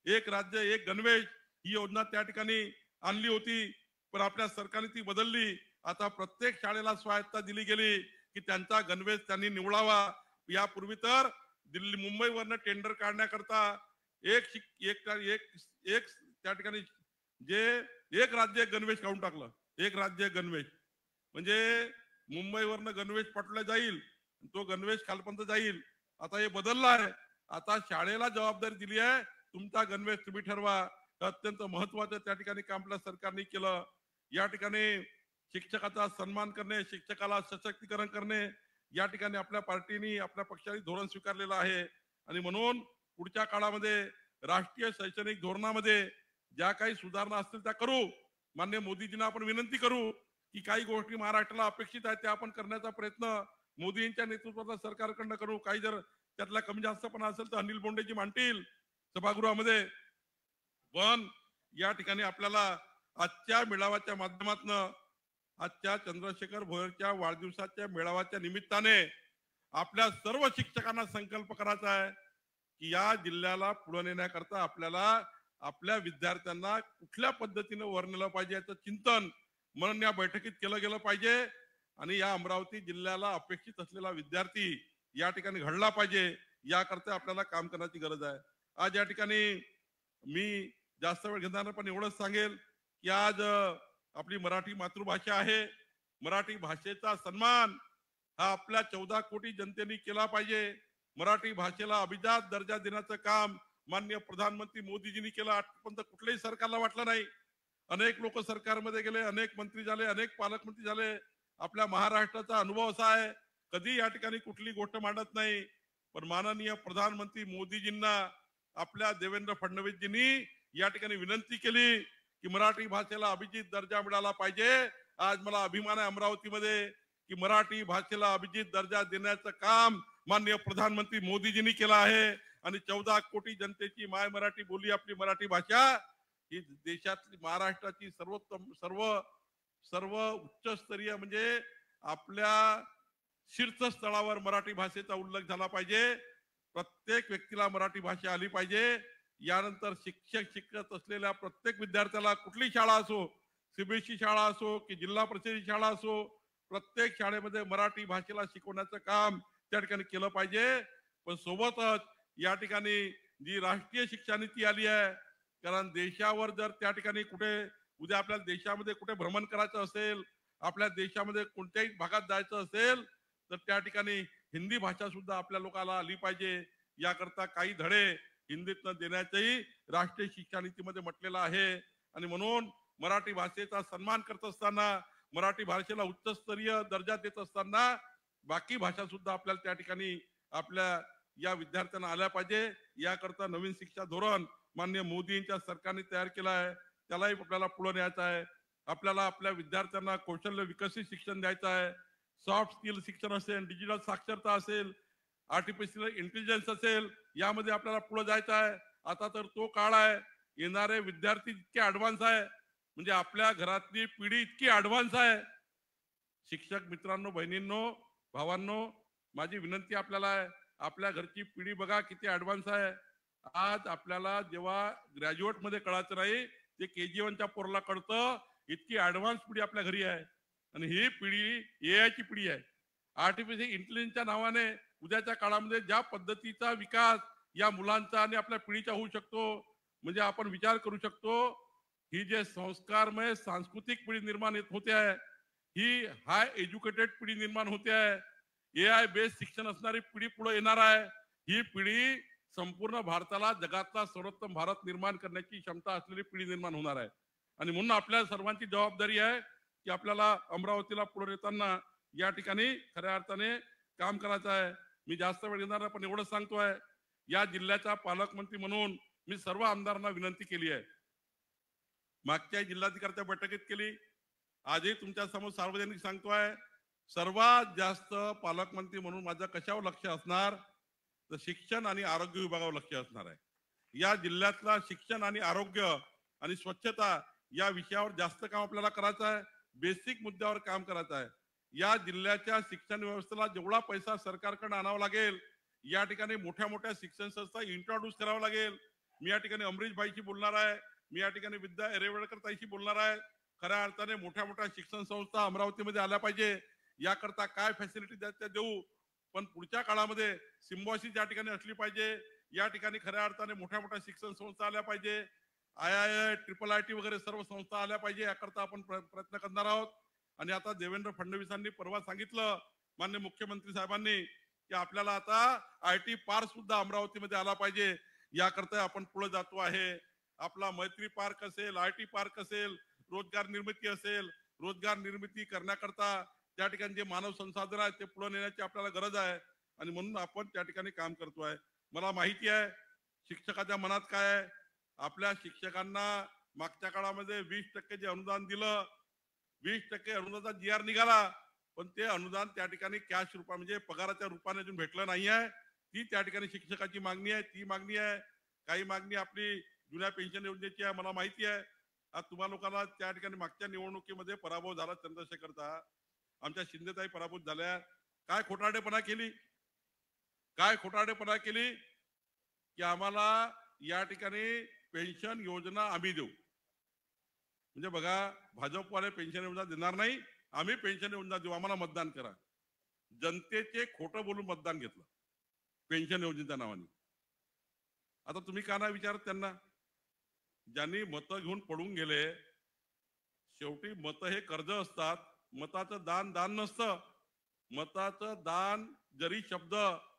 एक राज्य एक गणवेश ही योजना त्या ठिकाणी आणली होती, पण आपल्या सरकारने ती बदलली. आता प्रत्येक शाळेला स्वायत्ता दिली गेली की त्यांचा गणवेश त्यांनी निवडावा. यापूर्वी तर दिल्ली मुंबईवरनं टेंडर काढण्याकरता एक त्या ठिकाणी जे एक राज्य एक गणवेश काढून टाकलं. एक राज्य एक गणवेश म्हणजे मुंबईवरनं गणवेश पाठवला जाईल, तो गणवेश खालपर्यंत जाईल. आता हे बदललं आहे. आता शाळेला जबाबदारी दिली आहे, तुमचा गणवेश तुम्ही ठरवा. अत्यंत महत्वाचं त्या ठिकाणी काम आपल्या सरकारने केलं. या ठिकाणी शिक्षकाचा सन्मान करणे, शिक्षकाला सशक्तीकरण करणे, या ठिकाणी आपल्या पार्टीने आपल्या पक्षाने धोरण स्वीकारलेलं आहे. आणि म्हणून पुढच्या काळामध्ये राष्ट्रीय शैक्षणिक धोरणामध्ये ज्या काही सुधारणा असतील त्या करू. माननीय मोदीजींना आपण विनंती करू की काही गोष्टी महाराष्ट्राला अपेक्षित आहेत त्या आपण करण्याचा प्रयत्न मोदींच्या नेतृत्वाचा सरकारकडनं करू. काही जर त्यातला कमी जास्त पण असेल तर अनिल बोंडेजी मांडतील सभागृहामध्ये. पण या ठिकाणी आपल्याला आजच्या मेळाव्याच्या माध्यमातून, आजच्या चंद्रशेखर भोयरच्या वाढदिवसाच्या मेळाव्याच्या निमित्ताने आपल्या सर्व शिक्षकांना संकल्प करायचा आहे की या जिल्ह्याला पुढे नेण्याकरता आपल्याला आपल्या विद्यार्थ्यांना कुठल्या पद्धतीने वर नेलं पाहिजे याचं चिंतन म्हणून या बैठकीत केलं गेलं पाहिजे. आणि या अमरावती जिल्ह्याला अपेक्षित असलेला विद्यार्थी या ठिकाणी घडला पाहिजे, याकरता आपल्याला काम करण्याची गरज आहे. आज या ठिकाणी मी जास्त वेळ घेणार पण एवढंच सांगेल की आज आपली मराठी मातृभाषा आहे. मराठी भाषेचा सन्मान हा आपल्या 14 कोटी जनतेने केला पाहिजे. मराठी भाषेला अभिजात दर्जा देण्याचं काम माननीय प्रधानमंत्री मोदीजींनी केलं. आजपर्यंत कुठल्याही सरकारला वाटलं नाही. अनेक लोक सरकारमध्ये गेले, अनेक मंत्री झाले, अनेक पालकमंत्री झाले. आपल्या महाराष्ट्राचा अनुभव असा आहे, कधी या ठिकाणी कुठली गोष्ट मांडत नाही, पण माननीय प्रधानमंत्री मोदीजींना आपल्या देवेंद्र फडणवीसजींनी या ठिकाणी विनंती केली की मराठी भाषेला अभिजित दर्जा मिळाला पाहिजे. आज मला अभिमान आहे अमरावतीमध्ये की मराठी भाषेला अभिजित दर्जा देण्याचं काम माननीय प्रधानमंत्री मोदीजींनी केलं आहे. आणि 14 कोटी जनतेची माय मराठी बोली आपली मराठी भाषा ही देशातली महाराष्ट्राची सर्व उच्चस्तरीय म्हणजे आपल्या शीर्षस्थळावर मराठी भाषेचा उल्लेख झाला पाहिजे. प्रत्येक व्यक्तीला मराठी भाषा आली पाहिजे. यानंतर शिक्षक शिकत असलेल्या प्रत्येक विद्यार्थ्याला कुठली शाळा असो, सीबीएसई शाळा असो की जिल्हा परिषदेची शाळा असो, प्रत्येक शाळेमध्ये मराठी भाषेला शिकवण्याचं काम त्या ठिकाणी केलं पाहिजे. पण सोबतच या ठिकाणी जी राष्ट्रीय शिक्षा नीती आली आहे, कारण देशावर जर त्या ठिकाणी कुठे उद्या आपल्याला देशामध्ये कुठे भ्रमण करायचं असेल, आपल्या देशामध्ये कोणत्याही भागात जायचं असेल तर त्या ठिकाणी हिंदी भाषा सुद्धा आपल्या लोकांना आली पाहिजे. याकरता काही धडे हिंदीतनं देण्याचंही राष्ट्रीय शिक्षा नीतीमध्ये म्हटलेलं आहे. आणि म्हणून मराठी भाषेचा सन्मान करत असताना, मराठी भाषेला उच्चस्तरीय दर्जा देत असताना बाकी भाषा सुद्धा आपल्याला त्या ठिकाणी आपल्या या विद्यार्थ्यांना आल्या पाहिजे. याकरता नवीन शिक्षा धोरण माननीय मोदींच्या सरकारने तयार केलं आहे, त्यालाही आपल्याला पुढे न्यायचं आहे. आपल्याला आपल्या विद्यार्थ्यांना कौशल्य विकसित शिक्षण द्यायचं आहे. सॉफ्ट स्किल शिक्षण असेल, डिजिटल साक्षरता असेल, आर्टिफिशियल इंटेलिजन्स असेल, यामध्ये आपल्याला पुढे जायचं आहे. आता तर तो काळ आहे, येणारे विद्यार्थी इतके ऍडव्हान्स आहे, म्हणजे आपल्या घरातली पिढी इतकी ऍडव्हान्स आहे. शिक्षक मित्रांनो, बहिणींनो, भावांनो, माझी विनंती आपल्याला आहे, आपल्या घरची पिढी बघा किती ऍडव्हान्स आहे. आज आपल्याला जेव्हा ग्रॅज्युएट मध्ये कळायचं नाही ते KG1च्या पोराला कळतं. इतकी ऍडव्हान्स पिढी आपल्या घरी आहे आणि ही पिढी AI ची पिढी आहे. आर्टिफिशियल इंटेलिजन्सच्या नावाने उद्याच्या काळामध्ये ज्या पद्धतीचा विकास या मुलांचा आणि आपल्या पिढीचा होऊ शकतो, म्हणजे आपण विचार करू शकतो. ही जे संस्कारमय सांस्कृतिक पिढी निर्माण होते आहे, ही हाय एज्युकेटेड पिढी निर्माण होते आहे, AI बेस्ड शिक्षण असणारी पिढी पुढे येणार आहे. ही पिढी संपूर्ण भारताला जगातला सर्वोत्तम भारत निर्माण करण्याची क्षमता असलेली पिढी निर्माण होणार आहे. आणि म्हणून आपल्या सर्वांची जबाबदारी आहे की आपल्याला अमरावतीला पुढे येताना या ठिकाणी खऱ्या अर्थाने काम करायचं आहे. मी जास्त वेळ घेणार नाही, पण एवढंच सांगतोय, या जिल्ह्याचा पालकमंत्री म्हणून मी सर्व आमदारांना विनंती केली आहे. मागच्या जिल्हाधिकाऱ्याच्या बैठकीत केली, आजही तुमच्या समोर सार्वजनिक सांगतोय, सर्वात जास्त पालकमंत्री म्हणून माझं कशावर लक्ष असणार तर शिक्षण आणि आरोग्य विभागावर लक्ष असणार आहे. या जिल्ह्यातला शिक्षण आणि आरोग्य आणि स्वच्छता या विषयावर जास्त काम आपल्याला करायचं आहे. बेसिक मुद्द्यावर काम करायचं आहे. या जिल्ह्याच्या शिक्षण व्यवस्थेला जेवढा पैसा सरकारकडे आणावा लागेल, या ठिकाणी मोठ्या मोठ्या शिक्षण संस्था इंट्रोड्यूस करावा लागेल. मी या ठिकाणी अमरीश भाईशी बोलणार आहे, मी या ठिकाणी विद्या एरेवळकर ताईशी बोलणार आहे. खऱ्या अर्थाने मोठ्या मोठ्या शिक्षण संस्था अमरावतीमध्ये आल्या पाहिजे. याकरता काय फॅसिलिटी द्यायच्या देऊ, पण पुढच्या काळामध्ये सिम्बॉसिस या ठिकाणी असली पाहिजे. या ठिकाणी खऱ्या अर्थाने मोठ्या मोठ्या शिक्षण संस्था आल्या पाहिजे. IIT, IIT वगैरे सर्व संस्था आल्या पाहिजे. याकरता आपण प्रयत्न करणार आहोत. आणि आता देवेंद्र फडणवीसांनी परवा सांगितलं, माननीय मुख्यमंत्री साहेबांनी, की आपल्याला आता IT पार्क सुद्धा अमरावतीमध्ये आला पाहिजे. याकरता आपण पुढे जातो आहे. आपला मैत्री पार्क असेल, IT पार्क असेल, रोजगार निर्मिती असेल, रोजगार निर्मिती करण्याकरता त्या ठिकाणी जे मानव संसाधन आहे ते पुढे नेण्याची आपल्याला गरज आहे. आणि म्हणून आपण त्या ठिकाणी काम करतोय. मला माहिती आहे शिक्षकाच्या मनात काय आहे. आपल्या शिक्षकांना मागच्या काळामध्ये 20% जे अनुदान दिलं, 20% अनुदानाचा GR निघाला, पण ते अनुदान त्या ठिकाणी कॅश रूपा म्हणजे पगाराच्या रूपाने अजून भेटलं नाही आहे. ती त्या ठिकाणी शिक्षकाची मागणी आहे. ती मागणी आहे. काही मागणी आपली जुन्या पेन्शन योजनेची आहे, मला माहिती आहे. आज तुम्हा लोकांना त्या ठिकाणी मागच्या निवडणुकीमध्ये पराभव झाला चंद्रशेखरचा, आमच्या शिंदेताई पराभूत झाल्या. काय खोटारडेपणा केली, काय खोटारडेपणा केली की आम्हाला या ठिकाणी पेन्शन योजना आम्ही देऊ. म्हणजे बघा, भाजपवाले पेन्शन योजना देणार नाही, आम्ही पेन्शन योजना देऊ, आम्हाला मतदान करा. जनतेचे खोटं बोलून मतदान घेतलं पेन्शन योजनेच्या नावाने. आता तुम्ही का नाही विचारत त्यांना, ज्यांनी मतं घेऊन पडून गेले. शेवटी मतं हे कर्ज असतात. मताचं दान दान नसतं. मताचं दान जरी शब्द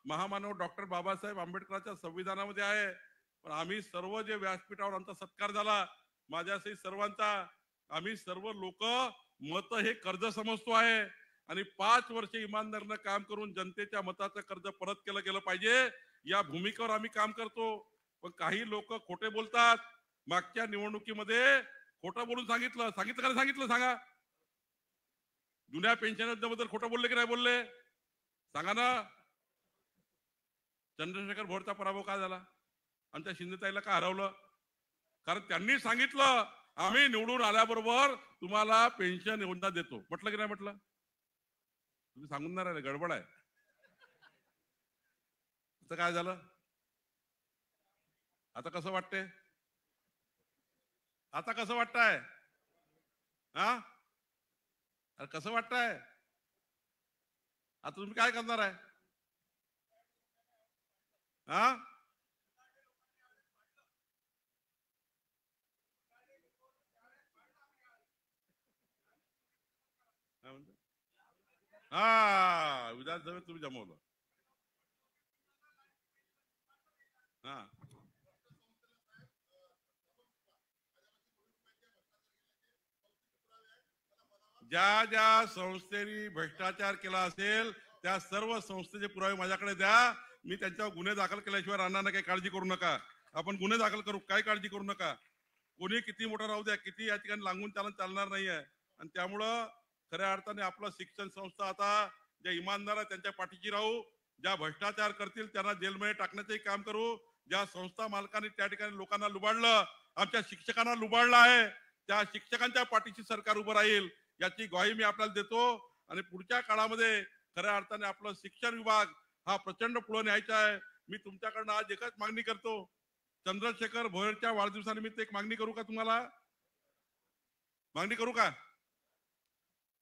महामानव डॉक्टर बाबासाहेब आंबेडकरांच्या संविधानामध्ये आहे, पण आम्ही सर्व जे व्यासपीठावर आमचा सत्कार झाला माझ्यासही सर्वांचा, आम्ही सर्व लोक मत हे कर्ज समजतो आहे. आणि 5 वर्ष इमानदारीनं काम करून जनतेच्या मताचं कर्ज परत केलं गेलं पाहिजे, या भूमिकेवर आम्ही काम करतो. पण काही लोक खोटे बोलतात. मागच्या निवडणुकीमध्ये खोटं बोलून सांगितलं का नाही सांगितलं सांगा. जुन्या पेन्शन योजनेबद्दल खोटं बोलले की नाही बोलले सांगा ना. चंद्रशेखर भोरचा पराभव का झाला, आमच्या शिंदेताईला का हरवलं, कारण त्यांनी सांगितलं आम्ही निवडून आल्याबरोबर तुम्हाला पेन्शन योजना देतो. म्हटलं की नाही म्हटलं, तुम्ही सांगून नाही राहिले, गडबड आहे. काय झालं आता, कसं वाटतंय आता, कसं वाटतंय हा, कसं वाटतंय आता, तुम्ही काय करणार आहे हा. हा, विधानसभेत तुम्ही जमवलं हा. ज्या ज्या संस्थेने भ्रष्टाचार केला असेल त्या सर्व संस्थेचे पुरावे माझ्याकडे द्या. मी त्यांच्यावर गुन्हे दाखल केल्याशिवाय राहणार नाही. काही काळजी करू नका. आपण गुन्हे दाखल करू, काही काळजी करू नका. कोणी किती मोठा राहू द्या, किती या ठिकाणी लागून चालणार नाहीये. आणि त्यामुळं खऱ्या अर्थाने आपलं शिक्षण संस्था आता ज्या इमानदार आहेत त्यांच्या पाठीशी राहू. ज्या भ्रष्टाचार करतील त्यांना जेलमध्ये टाकण्याचंही काम करू. ज्या संस्था मालकांनी त्या ठिकाणी लोकांना लुबाडलं, आमच्या शिक्षकांना लुबाडलं आहे, त्या शिक्षकांच्या पाठीशी सरकार उभं राहील याची ग्वाही मी आपल्याला देतो. आणि पुढच्या काळामध्ये खऱ्या अर्थाने आपलं शिक्षण विभाग हा प्रचंड पुढे न्यायचा आहे. मी तुमच्याकडनं आज एकच मागणी करतो चंद्रशेखर भोयरच्या वाढदिवसानिमित्त एक मागणी करू का तुम्हाला? मागणी करू का?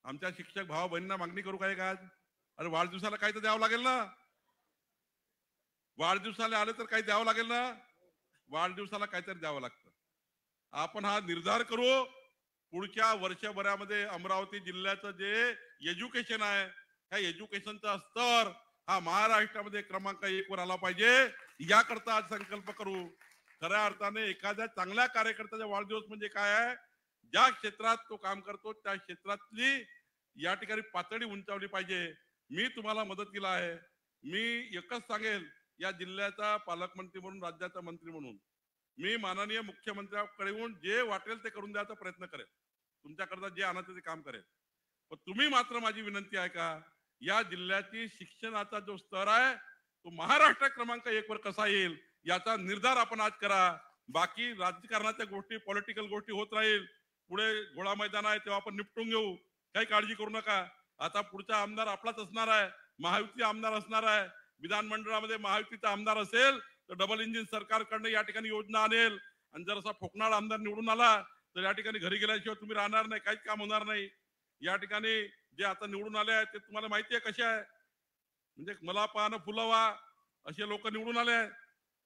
आमच्या शिक्षक भावा बहिणींना मागणी करू का एक आज? अरे वाढदिवसाला काही तर द्यावं लागेल ना. वाढदिवसाला आले तर काही द्यावं लागेल ना. वाढदिवसाला काहीतरी द्यावं लागतं. आपण हा निर्धार करू, पुढच्या वर्षभरामध्ये अमरावती जिल्ह्याचं जे एज्युकेशन आहे, ह्या एज्युकेशनचा स्तर हा महाराष्ट्रामध्ये क्रमांक 1 वर आला पाहिजे, याकरता आज संकल्प करू. खऱ्या अर्थाने एखाद्या चांगल्या कार्यकर्त्याचा वाढदिवस म्हणजे काय आहे? ज्या क्षेत्रात तो काम करतो त्या क्षेत्रातली या ठिकाणी पातळी उंचावली पाहिजे. मी तुम्हाला मदतीला आहे. मी एकच सांगेल, या जिल्ह्याचा पालकमंत्री म्हणून, राज्याचा मंत्री म्हणून मी माननीय मुख्यमंत्र्यांकडे येऊन जे वाटेल ते करून द्यायचा प्रयत्न करेल. तुमच्याकरता जे आणायचं ते काम करेल. पण तुम्ही मात्र, माझी विनंती आहे का, या जिल्ह्याची शिक्षणाचा जो स्तर आहे तो महाराष्ट्र क्रमांक 1 वर कसा येईल याचा निर्धार आपण आज करा. बाकी राजकारणाच्या गोष्टी, पॉलिटिकल गोष्टी होत राहील. पुढे घोडा मैदान आहे तेव्हा आपण निपटून घेऊ, काही काळजी करू नका. आता पुढचा आमदार आपलाच असणार आहे, महायुती आमदार असणार आहे. विधानमंडळामध्ये महायुतीचा आमदार असेल तर डबल इंजिन सरकारकडनं या ठिकाणी योजना आणेल. आणि जर असा फोकणारा आमदार निवडून आला तर या ठिकाणी घरी गेल्याशिवाय तुम्ही राहणार नाही, काहीच काम होणार नाही. या ठिकाणी जे आता निवडून आले आहेत ते तुम्हाला माहिती आहे कसे आहे, म्हणजे मला पाहणं फुलवा असे लोक निवडून आले आहेत.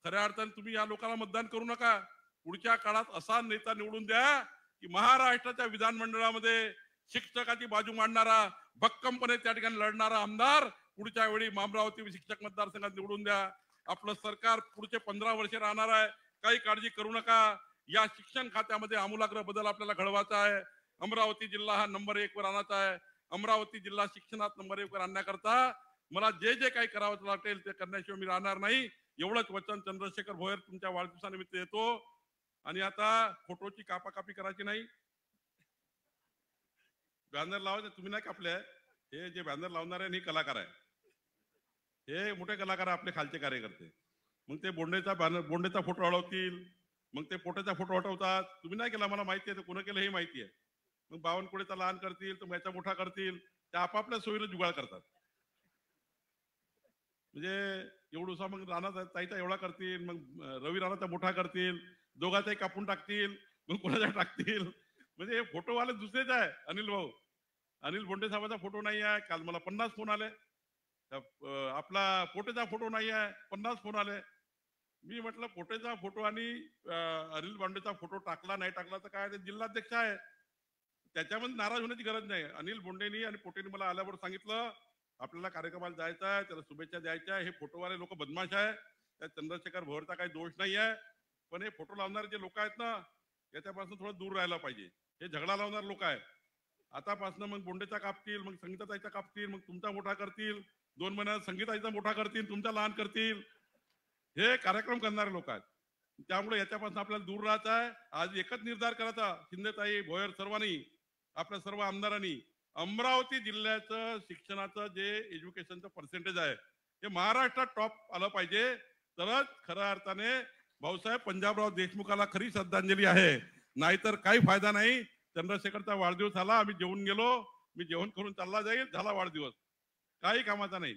खऱ्या अर्थाने तुम्ही या लोकांना मतदान करू नका. पुढच्या काळात असा नेता निवडून द्या की महाराष्ट्राच्या विधानमंडळामध्ये शिक्षकाची बाजू मांडणारा, भक्कमपणे त्या ठिकाणी लढणारा आमदार पुढच्या वेळी अमरावती शिक्षक मतदारसंघात निवडून द्या. आपलं सरकार पुढचे 15 वर्षे राहणार आहे, काही काळजी करू नका. या शिक्षण खात्यामध्ये आमूलाग्र बदल आपल्याला घडवायचा आहे. अमरावती जिल्हा हा नंबर 1 वर आणायचा आहे. अमरावती जिल्हा शिक्षणात नंबर 1 वर आणण्याकरता मला जे जे काही करावं लागेल ते करण्याशिवाय मी राहणार नाही. एवढंच वचन चंद्रशेखर भोयर तुमच्या वाढदिवसानिमित्त देतो. आणि आता फोटोची कापाकापी करायची नाही. बॅनर लावायचे तुम्ही नाही कापले. हे जे बॅनर लावणार आहे हे कलाकार आहे, हे मोठे कलाकार आपले खालचे कार्यकर्ते. मग ते बोंडेचा फोटो अडवतील, मग ते पोटेचा फोटो हटवतात. तुम्ही नाही केला, मला माहिती आहे, कोण केलं हे माहिती आहे. मग बावनकुळेचा लहान करतील, तर याचा मोठा करतील. ते आपापल्या सोयीनं जुगाड करतात. म्हणजे एवढूसा मग राणा ताईचा एवढा करतील, मग रवी राणाचा मोठा करतील, दोघाचाही कापून टाकतील, मग कोणाचा टाकतील. म्हणजे हे फोटोवाले दुसरेच आहे. अनिल भाऊ, अनिल बोंडे साहेबाचा फोटो नाही आहे. काल मला 50 फोन आले. आपला पोटेचा फोटो नाही आहे, 50 फोन आले. मी म्हटलं पोटेचा फोटो आणि अनिल बोंडेचा फोटो टाकला नाही टाकला तर काय, ते जिल्हाध्यक्ष आहे, त्याच्यामध्ये नाराज होण्याची गरज नाही. अनिल बोंडेनी आणि पोटेनी मला आल्यावर सांगितलं आपल्याला कार्यक्रमाला जायचं आहे, त्याला शुभेच्छा द्यायच्या. हे फोटोवाले लोक बदमाश आहे. त्या चंद्रशेखर भोयरचा काही दोष नाही आहे, पण हे फोटो लावणारे जे लोक आहेत ना याच्यापासून थोडं दूर राहायला पाहिजे. हे झगडा लावणार लोक आहेत. आतापासून मग बोंडेचा कापतील, मग संगीताताईचा कापतील, मग तुमचा मोठा करतील, 2 महिन्यात संगीताईचा मोठा करतील, तुमचा लहान करतील. हे कार्यक्रम करणारे लोक आहेत. त्यामुळे याच्यापासून आपल्याला दूर राहायचं आहे. आज एकच निर्धार करायचा, शिंदेताई, भोयर, सर्वांनी, आपल्या सर्व आमदारांनी, अमरावती जिल्ह्याचं शिक्षणाचं जे एज्युकेशनचं पर्सेंटेज आहे हे महाराष्ट्रात टॉप आलं पाहिजे. तरच खऱ्या अर्थाने भाऊसाहेब पंजाबराव देशमुखाला खरी श्रद्धांजली आहे. नाहीतर काही फायदा नाही. चंद्रशेखरचा वाढदिवस आला, आम्ही जेवून गेलो, मी जेवण करून चालला जाईल, झाला वाढदिवस, काही कामाचा नाही.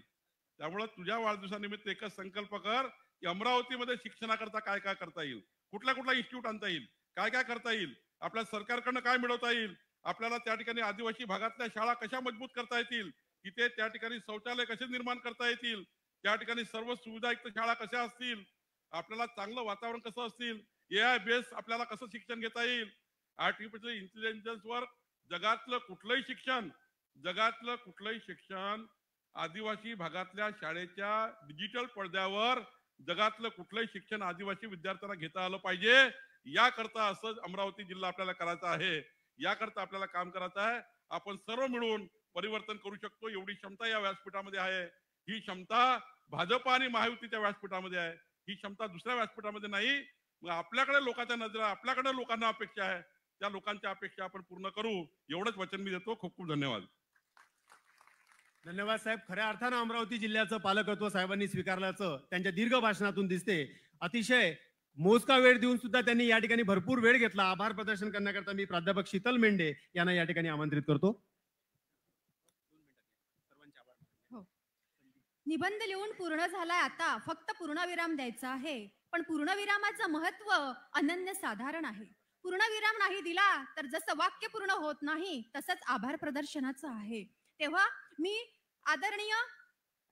त्यामुळे तुझ्या वाढदिवसानिमित्त एकच संकल्प कर की अमरावतीमध्ये शिक्षणाकरता काय काय करता येईल, कुठल्या इन्स्टिट्यूट आणता येईल, काय काय करता येईल, आपल्या सरकारकडनं काय मिळवता येईल, आपल्याला त्या ठिकाणी आदिवासी भागातल्या शाळा कशा मजबूत करता येतील, तिथे त्या ठिकाणी शौचालय कसे निर्माण करता येतील, त्या ठिकाणी सर्व सुविधायुक्त शाळा कशा असतील, आपल्याला चांगलं वातावरण कसं असतील, AI बेस आपल्याला कसं शिक्षण घेता येईल. आर्टिफिशियल इंटेलिजन्सवर जगातलं कुठलंही शिक्षण आदिवासी भागातल्या शाळेच्या डिजिटल पडद्यावर जगातलं कुठलंही शिक्षण आदिवासी विद्यार्थ्यांना घेता आलं पाहिजे. याकरता असं अमरावती जिल्हा आपल्याला करायचा आहे. याकरता आपल्याला काम करायचं आहे. आपण सर्व मिळून परिवर्तन करू शकतो एवढी क्षमता या व्यासपीठामध्ये आहे. ही क्षमता भाजप आणि महायुतीच्या व्यासपीठामध्ये आहे, ही क्षमता दुसऱ्या व्यासपीठामध्ये नाही. मग आपल्याकडे लोकांच्या नजरा, आपल्याकडे लोकांना अपेक्षा आहे, त्या लोकांच्या अपेक्षा आपण पूर्ण करू, एवढंच वचन मी देतो. खूप खूप धन्यवाद. धन्यवाद साहेब. खऱ्या अर्थानं अमरावती जिल्ह्याचं पालकत्व साहेबांनी स्वीकारल्याचं त्यांच्या दीर्घ भाषणातून दिसते. अतिशय मोजका वेळ देऊन सुद्धा त्यांनी या ठिकाणी भरपूर वेळ घेतला. आभार प्रदर्शन करण्याकरता मी प्राध्यापक शीतल मेंढे यांना या ठिकाणी आमंत्रित करतो. निबंध लिहून पूर्ण झालाय, आता फक्त पूर्णविराम द्यायचा आहे. पण पूर्णविरामाचं महत्व अनन्य साधारण आहे. पूर्णविराम नाही दिला तर जसं वाक्य पूर्ण होत नाही तसंच आभार प्रदर्शनाचं आहे. तेव्हा मी आदरणीय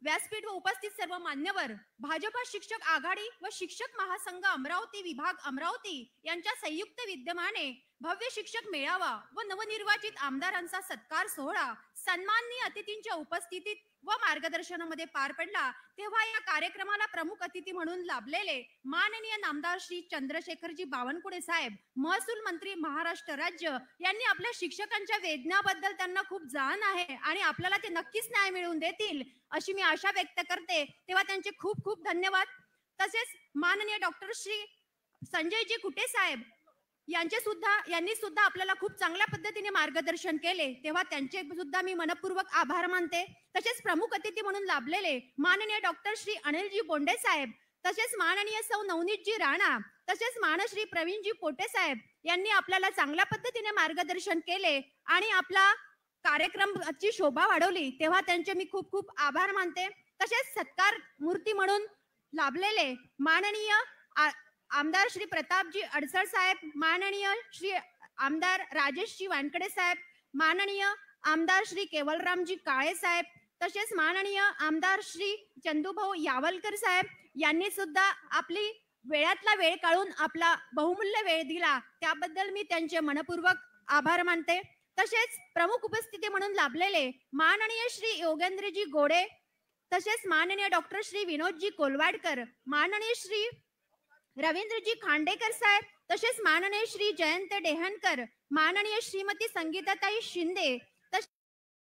व्यासपीठ व उपस्थित सर्व मान्यवर, भाजपा शिक्षक आघाडी व शिक्षक महासंघ अमरावती विभाग अमरावती यांच्या संयुक्त विद्यमाने भव्य शिक्षक मेळावा व नवनिर्वाचित आमदारांचा सत्कार सोहळा सन्माननीय अतिथींच्या उपस्थितीत व मार्गदर्शनामध्ये पार पडला. तेव्हा या कार्यक्रमाला प्रमुख अतिथी म्हणून लाभलेले माननीय नामदार श्री चंद्रशेखरजी बावनकुळे साहेब, महसूल मंत्री महाराष्ट्र राज्य, यांनी आपल्या शिक्षकांच्या वेदनाबद्दल त्यांना खूप जाण आहे आणि आपल्याला ते नक्कीच न्याय मिळवून देतील अशी मी आशा व्यक्त करते. तेव्हा त्यांचे खूप खूप धन्यवाद. तसेच माननीय डॉक्टर श्री संजयजी कुटे साहेब यांनी सुद्धा आपल्याला खूप चांगल्या पद्धतीने मार्गदर्शन केले. तेव्हा त्यांचे सुद्धा मी मनपूर्वक आभार मानते. तसेच प्रमुख अतिथी म्हणून लाभलेले माननीय डॉक्टर श्री अनिलजी बोंडे साहेब, तसेच माननीय सौ नवनीतजी राणा, तसेच मानश्री प्रवीणजी पोटे साहेब यांनी आपल्याला चांगल्या पद्धतीने मार्गदर्शन केले आणि आपला कार्यक्रमाची शोभा वाढवली. तेव्हा त्यांचे मी खूप खूप आभार मानते. तसेच सत्कार मूर्ती म्हणून लाभलेले माननीय आमदार श्री प्रतापजी अडसर साहेब, माननीय श्री आमदार राजेशजी वानकडे साहेब, माननीय आमदार श्री केवलरामजी काळे साहेब, तसेच माननीय आमदार श्री चंदूभाऊ यावलकर साहेब यांनी सुद्धा आपली वेळातला वेळ काढून आपला बहुमूल्य वेळ दिला. त्याबद्दल मी त्यांचे मनपूर्वक आभार मानते. तसेच प्रमुख उपस्थिती म्हणून लाभलेले माननीय श्री योगेंद्रजी गोडे, तसेच माननीय डॉक्टर श्री विनोदजी कोलवाडकर, माननीय श्री रवींद्रजी खांडेकर साहेब, तसेच माननीय श्री जयंत डेहनकर, माननीय श्रीमती संगीताताई शिंदे,